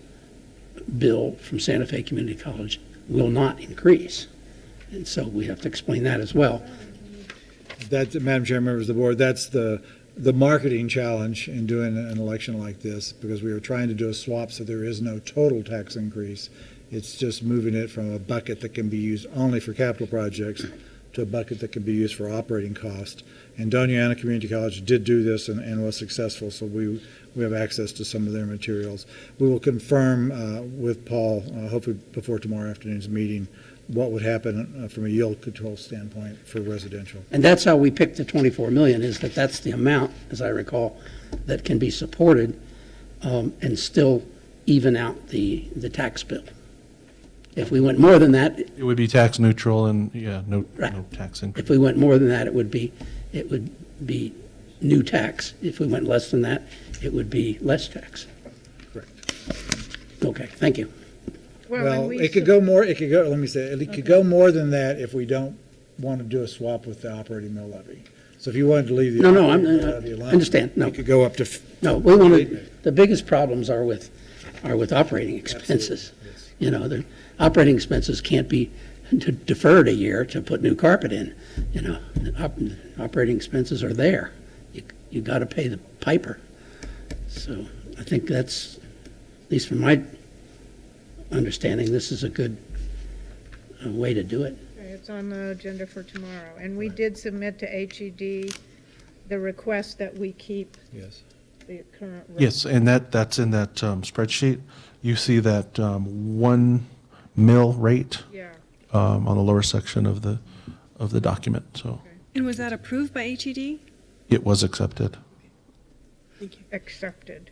bill from Santa Fe Community College will not increase. And so we have to explain that as well. That's, Madam Chair, members of the board, that's the marketing challenge in doing an election like this, because we are trying to do a swap so there is no total tax increase. It's just moving it from a bucket that can be used only for capital projects to a bucket that can be used for operating cost. And Doña Ana Community College did do this and was successful, so we have access to some of their materials. We will confirm with Paul, hopefully before tomorrow afternoon's meeting, what would happen from a yield control standpoint for residential. And that's how we picked the 24 million, is that that's the amount, as I recall, that can be supported and still even out the tax bill. If we went more than that, It would be tax neutral and, no Right. tax increase. if we went more than that, it would be new tax. If we went less than that, it would be less tax. Correct. Okay, thank you. Well, and we it could go more, it could go, let me say, it could go more than that if we don't want to do a swap with the operating mill levy. So if you wanted to leave the. No, operating mill I levy alone, understand, no. it could go up to. No, we wanted, the biggest problems are with operating expenses. Yes. You know, the operating expenses can't be deferred a year to put new carpet in. You know, operating expenses are there. You got to pay the piper. So I think that's, at least from my understanding, this is a good way to do it. Okay, it's on the agenda for tomorrow. And we did submit to HED the request that we keep Yes. the current rate. Yes, and that's in that spreadsheet. You see that 1 mil rate Yeah. on the lower section of the document. So And was that approved by HED? it was accepted. Accepted.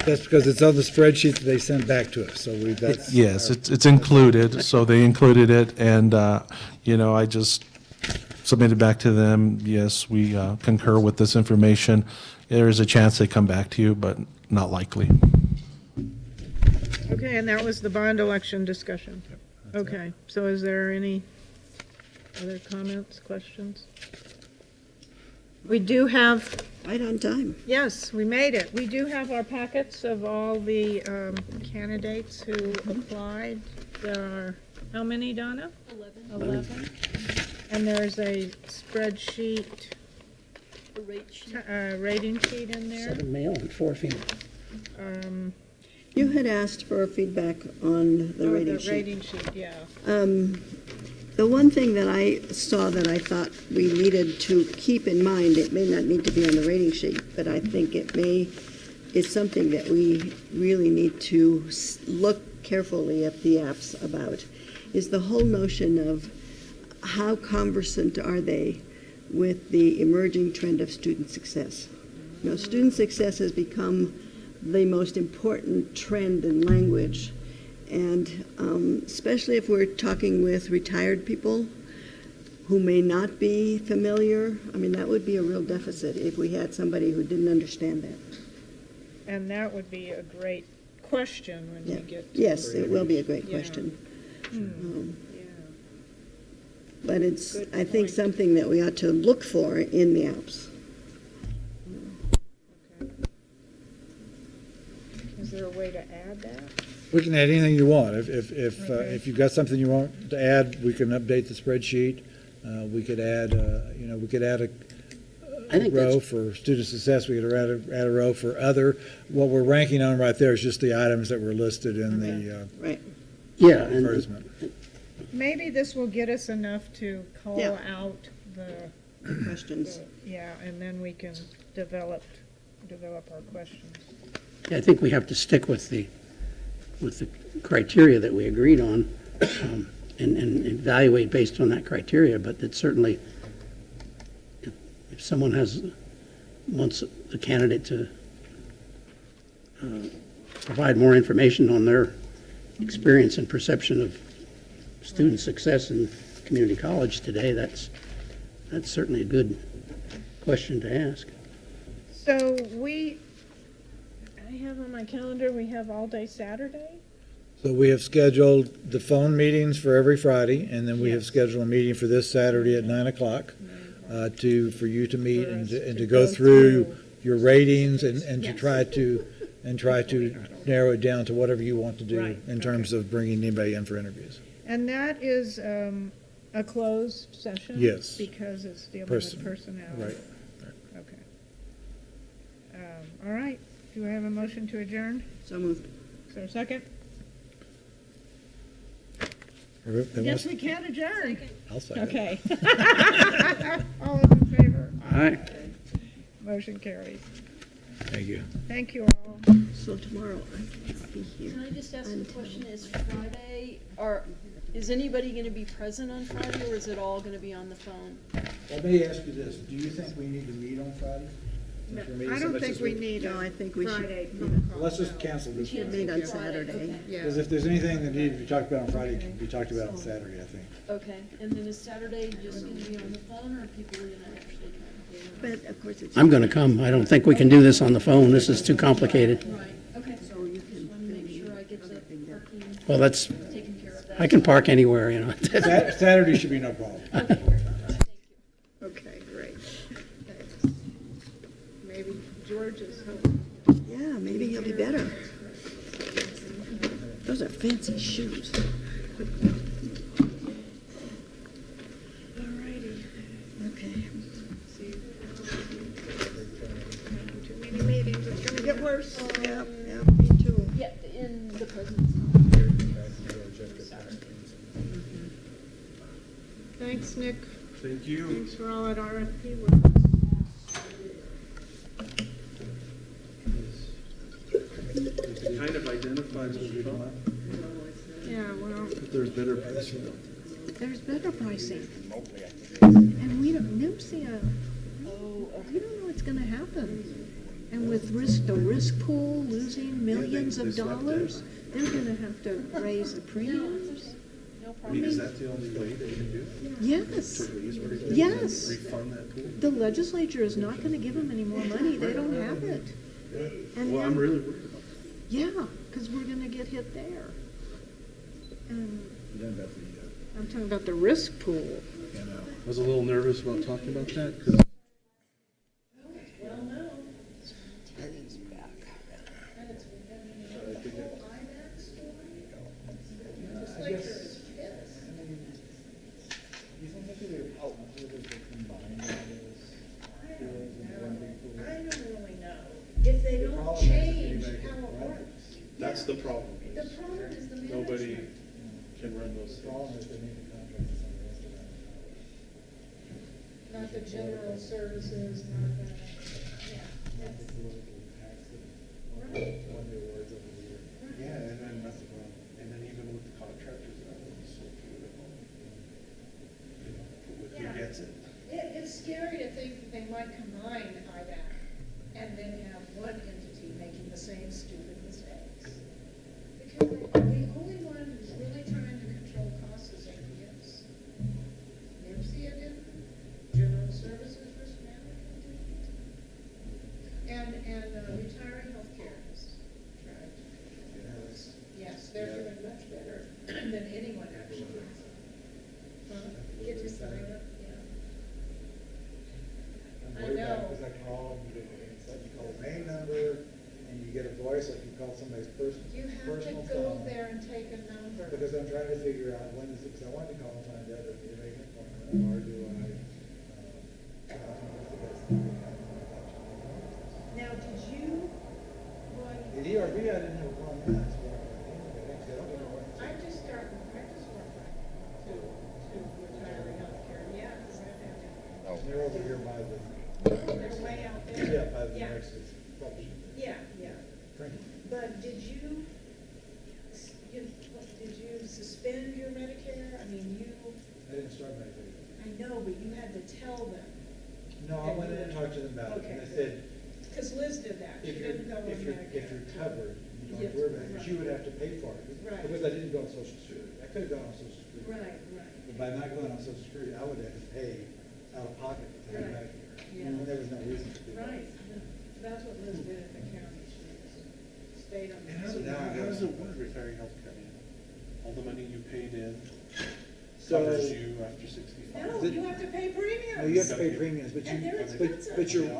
That's because it's on the spreadsheet that they sent back to us, so that's. Yes, it's included, so they included it, and, I just submitted back to them, yes, we concur with this information. There is a chance they come back to you, but not likely. Okay, and that was the bond election discussion. Okay, so is there any other comments, questions? We do have, Right on time. yes, we made it. We do have our packets of all the candidates who applied. There are, how many, Donna? 11. And there's a spreadsheet, rating sheet in there. 7 male and 4 female. You had asked for feedback on the rating sheet. Rating sheet, yeah. The one thing that I saw that I thought we needed to keep in mind, it may not need to be on the rating sheet, but I think is something that we really need to look carefully at the apps about, is the whole notion of how conversant are they with the emerging trend of student success. You know, student success has become the most important trend in language. And especially if we're talking with retired people who may not be familiar, I mean, that would be a real deficit if we had somebody who didn't understand that. And that would be a great question when we get to. Yes, it will be a great Yeah. question. Yeah. But it's, Good I think, point. something that we ought to look for in the apps. Okay. Is there a way to add that? We can add anything you want. If Okay. you've got something you want to add, we can update the spreadsheet. We could add, we could add a I think row that's, for student success. We could add a row for other. What we're ranking on right there is just the items that were listed in the Right. yeah, and advertisement. Maybe this will get us enough to call Yeah. out the, Questions. yeah, and then we can develop our questions. I think we have to stick with the criteria that we agreed on and evaluate based on that criteria, but it's certainly, if someone wants the candidate to provide more information on their experience and perception of student success in community college today, that's certainly a good question to ask. So I have on my calendar, we have all day Saturday? So we have scheduled the phone meetings for every Friday, and then we have scheduled a meeting for this Saturday at 9 o'clock for you to meet and to go through your ratings and to try to narrow it down to whatever you want to do Right, in terms of bringing anybody in for interviews. And that is a closed session? Yes. Because it's dealing with Person- personnel? right. Okay. All right. Do I have a motion to adjourn? So moved. Is there a second? Everybody Yes, wants- we can adjourn. I'll second. Okay. All those in favor? Aye. Motion carries. Thank you. Thank you all. So tomorrow I can't be here. Can I just ask a question? Is Friday, is anybody going to be present on Friday, or is it all going to be on the phone? Let me ask you this, do you think we need to meet on Friday? I don't think we need No, I think we should. Friday phone call. Let's just cancel this Should one. meet on Saturday. Because if there's anything that needed to be talked about on Friday, it can be talked about on Saturday, I think. Okay, and then is Saturday just going to be on the phone, or are people going to actually come? But of course it's. I'm going to come. I don't think we can do this on the phone. This is too complicated. Right, okay. So you Just can. want to make sure I get the parking Well, that's, taken care of that. I can park anywhere, you know. Saturday should be no problem. Okay, great. Thanks. Maybe George is hoping. Yeah, maybe he'll be better. Those are fancy shoes. Alrighty. Okay. Too many meetings, it's gonna get worse. Yeah, me too. Yeah, in the presence. Thanks, Nick. Thank you. Thanks for all that RFP work. Kind of identifies Yeah, well, there's better pricing. there's better pricing. And we don't, NIMSIA, we don't know what's gonna happen. And with the risk pool losing millions of dollars, they're gonna have to raise the premiums. I mean, is that the only way they can do it? Yes, To raise everything? yes. Refund that pool? The legislature is not gonna give them any more money, they don't have it. And Well, I'm then- really worried about Yeah, because we're gonna get hit there. And I'm talking about the risk pool. I was a little nervous about talking about that, because If they don't change how it works. that's the problem. Nobody can run those things. Not the general services, not the, Yeah, and then that's the problem. And then even with the contractors, that one's so few at home. Who gets it? It's scary to think that they might combine IDAC and then have one entity making the same stupid mistakes. Because the only one who's really trying to control costs is APS. NIMSIA didn't, General Services Risk Management didn't. And retiring healthcare has tried. Yes, they're doing much better than anyone actually. Get your sign up, yeah. I know. Because I call, you call the main number, and you get a voice, like you call somebody's You have to personal go phone. there and take a number. Because I'm trying to figure out when is it, because I wanted to call and find out if you're making an appointment, or do I? Now, did you, The ERB, I didn't have a problem with that. So I don't know what. I just went back to retiree healthcare, yeah, because I've had to. They're over here by the, They're way out there. yeah, by the Yeah. nurses. Yeah, yeah. But did you suspend your Medicare? I mean, I didn't start Medicaid. I know, but you had to tell them. No, I went in and talked to them about it, and I said, Because Liz did that. She if you're, didn't go on if you're Medicare. covered, you don't have to worry about it, because you would have to pay for it. Right. Because I didn't go on Social Security. I could have gone on Social Security. Right. But by not going on Social Security, I would have to pay out of pocket to come Right. back here. Yeah. And there was no reason to do that. Right, that's what Liz did at the county, she stayed on. And how does it work? Retiree health care? All the money you paid in So- covers you after 65? No, you have to pay premiums. No, you have to pay premiums, but And they're you, expensive.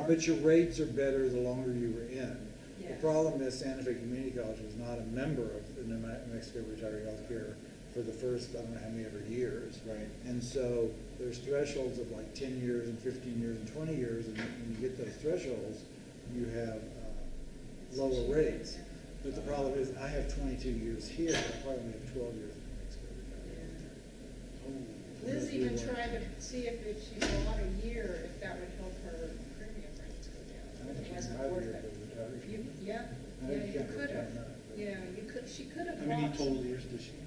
but your rates are better the longer you were in. The Yes. problem is Santa Fe Community College was not a member of the New Mexico Retiree Health Care for the first, I don't know how many ever years. Right. And so there's thresholds of like 10 years and 15 years and 20 years, and when you get those thresholds, you have lower rates. But the problem is, I have 22 years here, I probably only have 12 years in New Mexico Retiree Health Care. Liz even tried to see if she bought a year, if that would help her premium rates go down. I think It she's wasn't hired worth here it. for retirees. Yeah, I yeah, think you can't could have, retire now. yeah, she could have How many bought. total years does she have?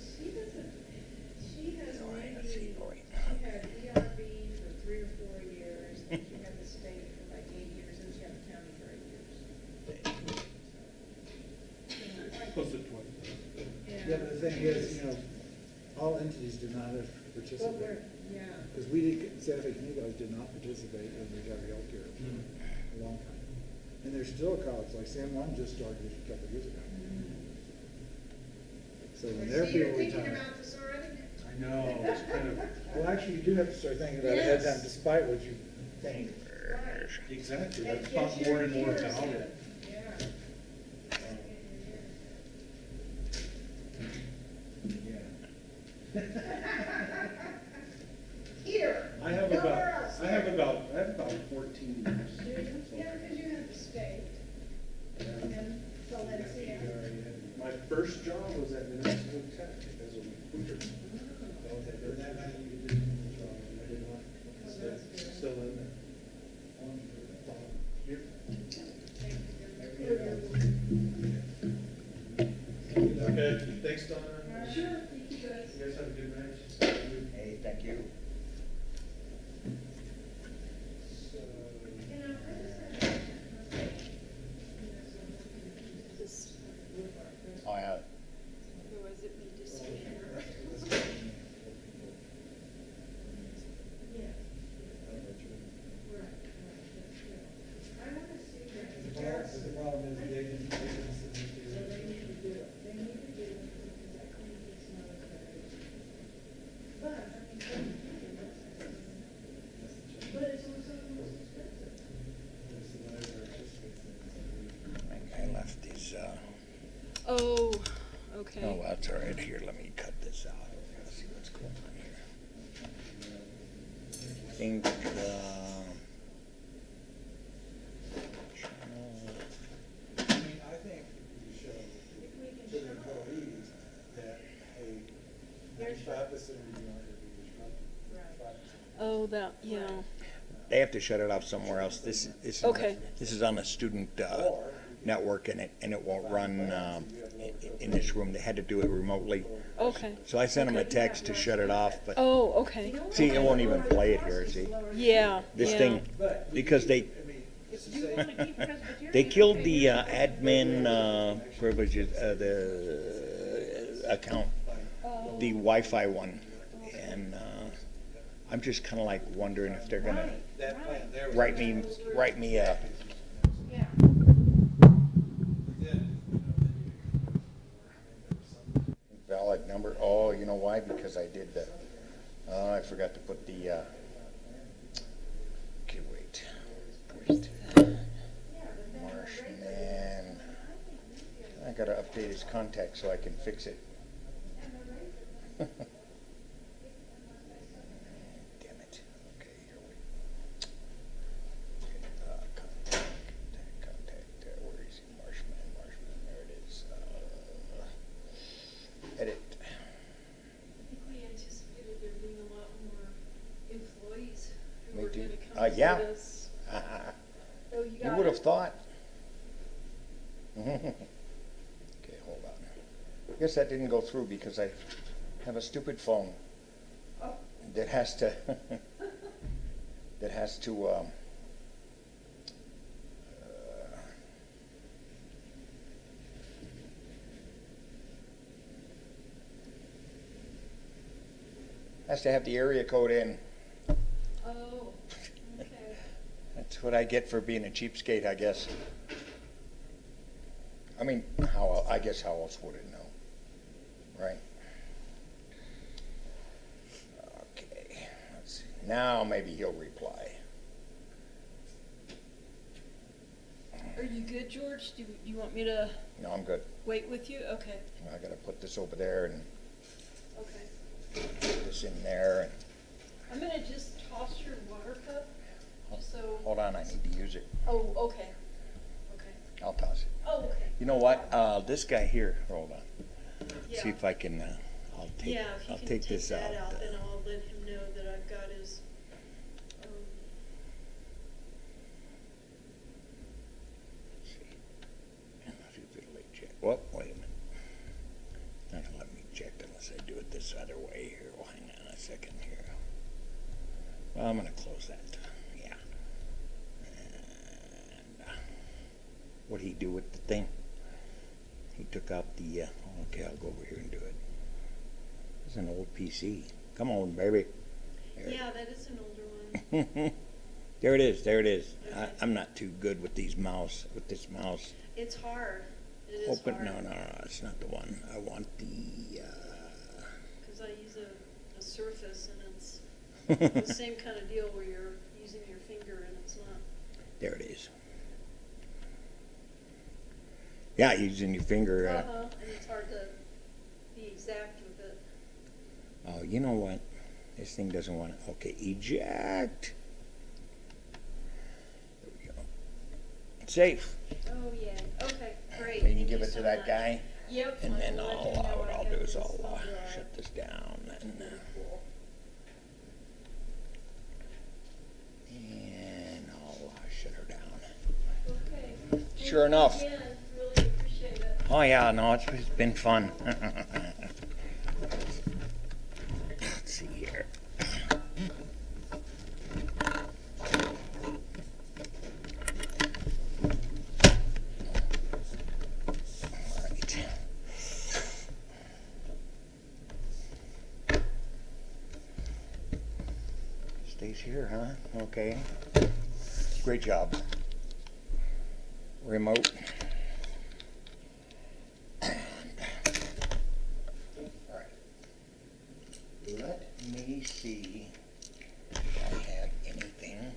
She doesn't, she has maybe, she had ERB for 3 or 4 years, and she had the state for like 8 years, and she had the county for 8 years. Close to 20. Yeah, but the thing is, all entities do not But participate. yeah. Because Santa Fe Community College did not participate in retiree health care for a long time. And there's still a college, like San Juan just started a couple of years ago. So when their people retire. this already? I know, it's kind of. Well, actually, you do have to start thinking about it ahead of time, Yes. despite what you think. Exactly, And that's get not your more and more years about in. it. Yeah. Here. I have Nowhere else. about 14 years. Yeah, because you had the state. And Valencia. My first job was at New Mexico Tech as a recruiter. Still in there. Okay, thanks, Donna. Sure, thank you guys. You guys have a good night. Hey, thank you. Oh, yeah. Otherwise it would disappear. The problem is they didn't I think I left these, Oh, okay. oh, that's all right. Here, let me cut this out. Let's see what's going on here. I think, I mean, I think we show to the employees that, hey, 95% of you aren't going to be disrupted. Oh, that, yeah. they have to shut it off somewhere else. Okay. This is on a student network, and it won't run in this room. They had to do it remotely. Okay. So I sent them a text to shut it off, but Oh, okay. see, it won't even play it here. See, Yeah. this yeah. thing, because they killed the admin privileges, the account, the Wi-Fi one, and I'm just kind of like wondering if they're gonna write me a valid number. Oh, you know why? Because I did the. I forgot to put the. Okay, wait. Where's the Marshman? I gotta update his contact so I can fix it. Damn it. Okay, here we go. Contact. Where is he? Marshman. There it is. Edit. I think we anticipated there being a lot more employees who Me were too. going to come Yeah. visit us. Oh, You got would it? have thought. Okay, hold on. I guess that didn't go through because I have a stupid phone that has to Has to have the area code in. Oh, okay. That's what I get for being a cheapskate, I guess. I mean, I guess how else would it know? Right? Okay, let's see. Now maybe he'll reply. Are you good, George? Do you want me to No, I'm good. wait with you? Okay, I gotta put this over there and okay. put this in there. And I'm gonna just toss your water cup, just so. hold on, I need to use it. Oh, okay. Okay. I'll toss it. Oh, okay. You know what? This guy here, hold on. See if I can, I'll take, Yeah, if you I'll can take this that out. out, then I'll let him know that I've got his, Well, wait a minute. Not gonna let me check unless I do it this other way here. Well, hang on a second here. Well, I'm gonna close that. Yeah. And, what'd he do with the thing? He took out the, okay, I'll go over here and do it. It's an old PC. Come on, baby. There. yeah, that is an older one. There it is, there it is. Okay. I'm not too good with this mouse. It's hard. It is Open, hard. no, it's not the one. I want the, Because I use a Surface and it's the same kind of deal where you're using your finger and it's not. there it is. Yeah, using your finger. And it's hard to be exact with it. Oh, you know what? This thing doesn't want to. Okay, eject. There we go. Safe. Oh, yeah. Okay, great. Then you Thank give you it to so that much. guy, Yep. and then I'll let him what know I I'll got do is this I'll on the- shut this down and I'll shut her down. Okay. Thank Sure you enough. again. Really appreciate it. Oh yeah, no, it's been fun. Let's see here. All right. Stays here, huh? Okay. Great job. Remote. Let me see if I have anything.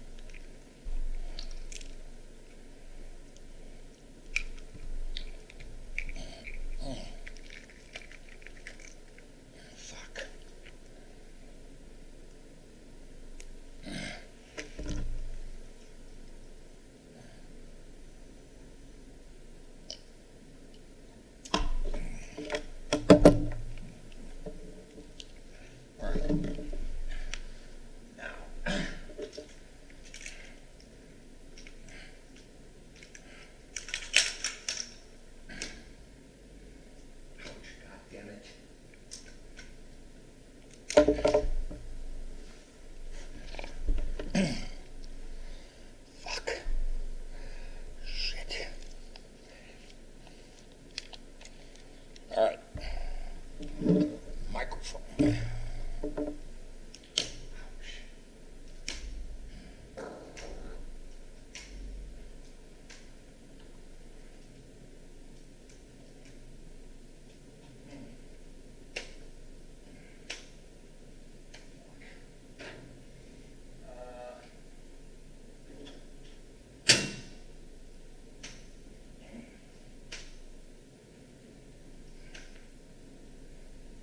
Fuck. All right. Now. God damn it. Fuck. Shit. All right. Microphone.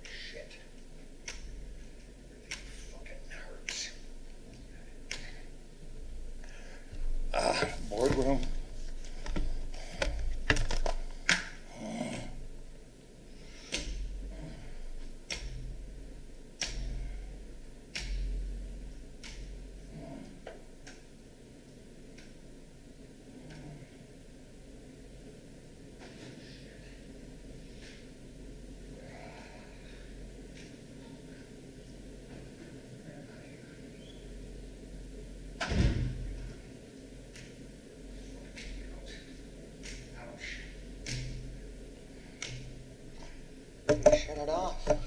Shit. Fucking hurts. Boardroom. Shut it off.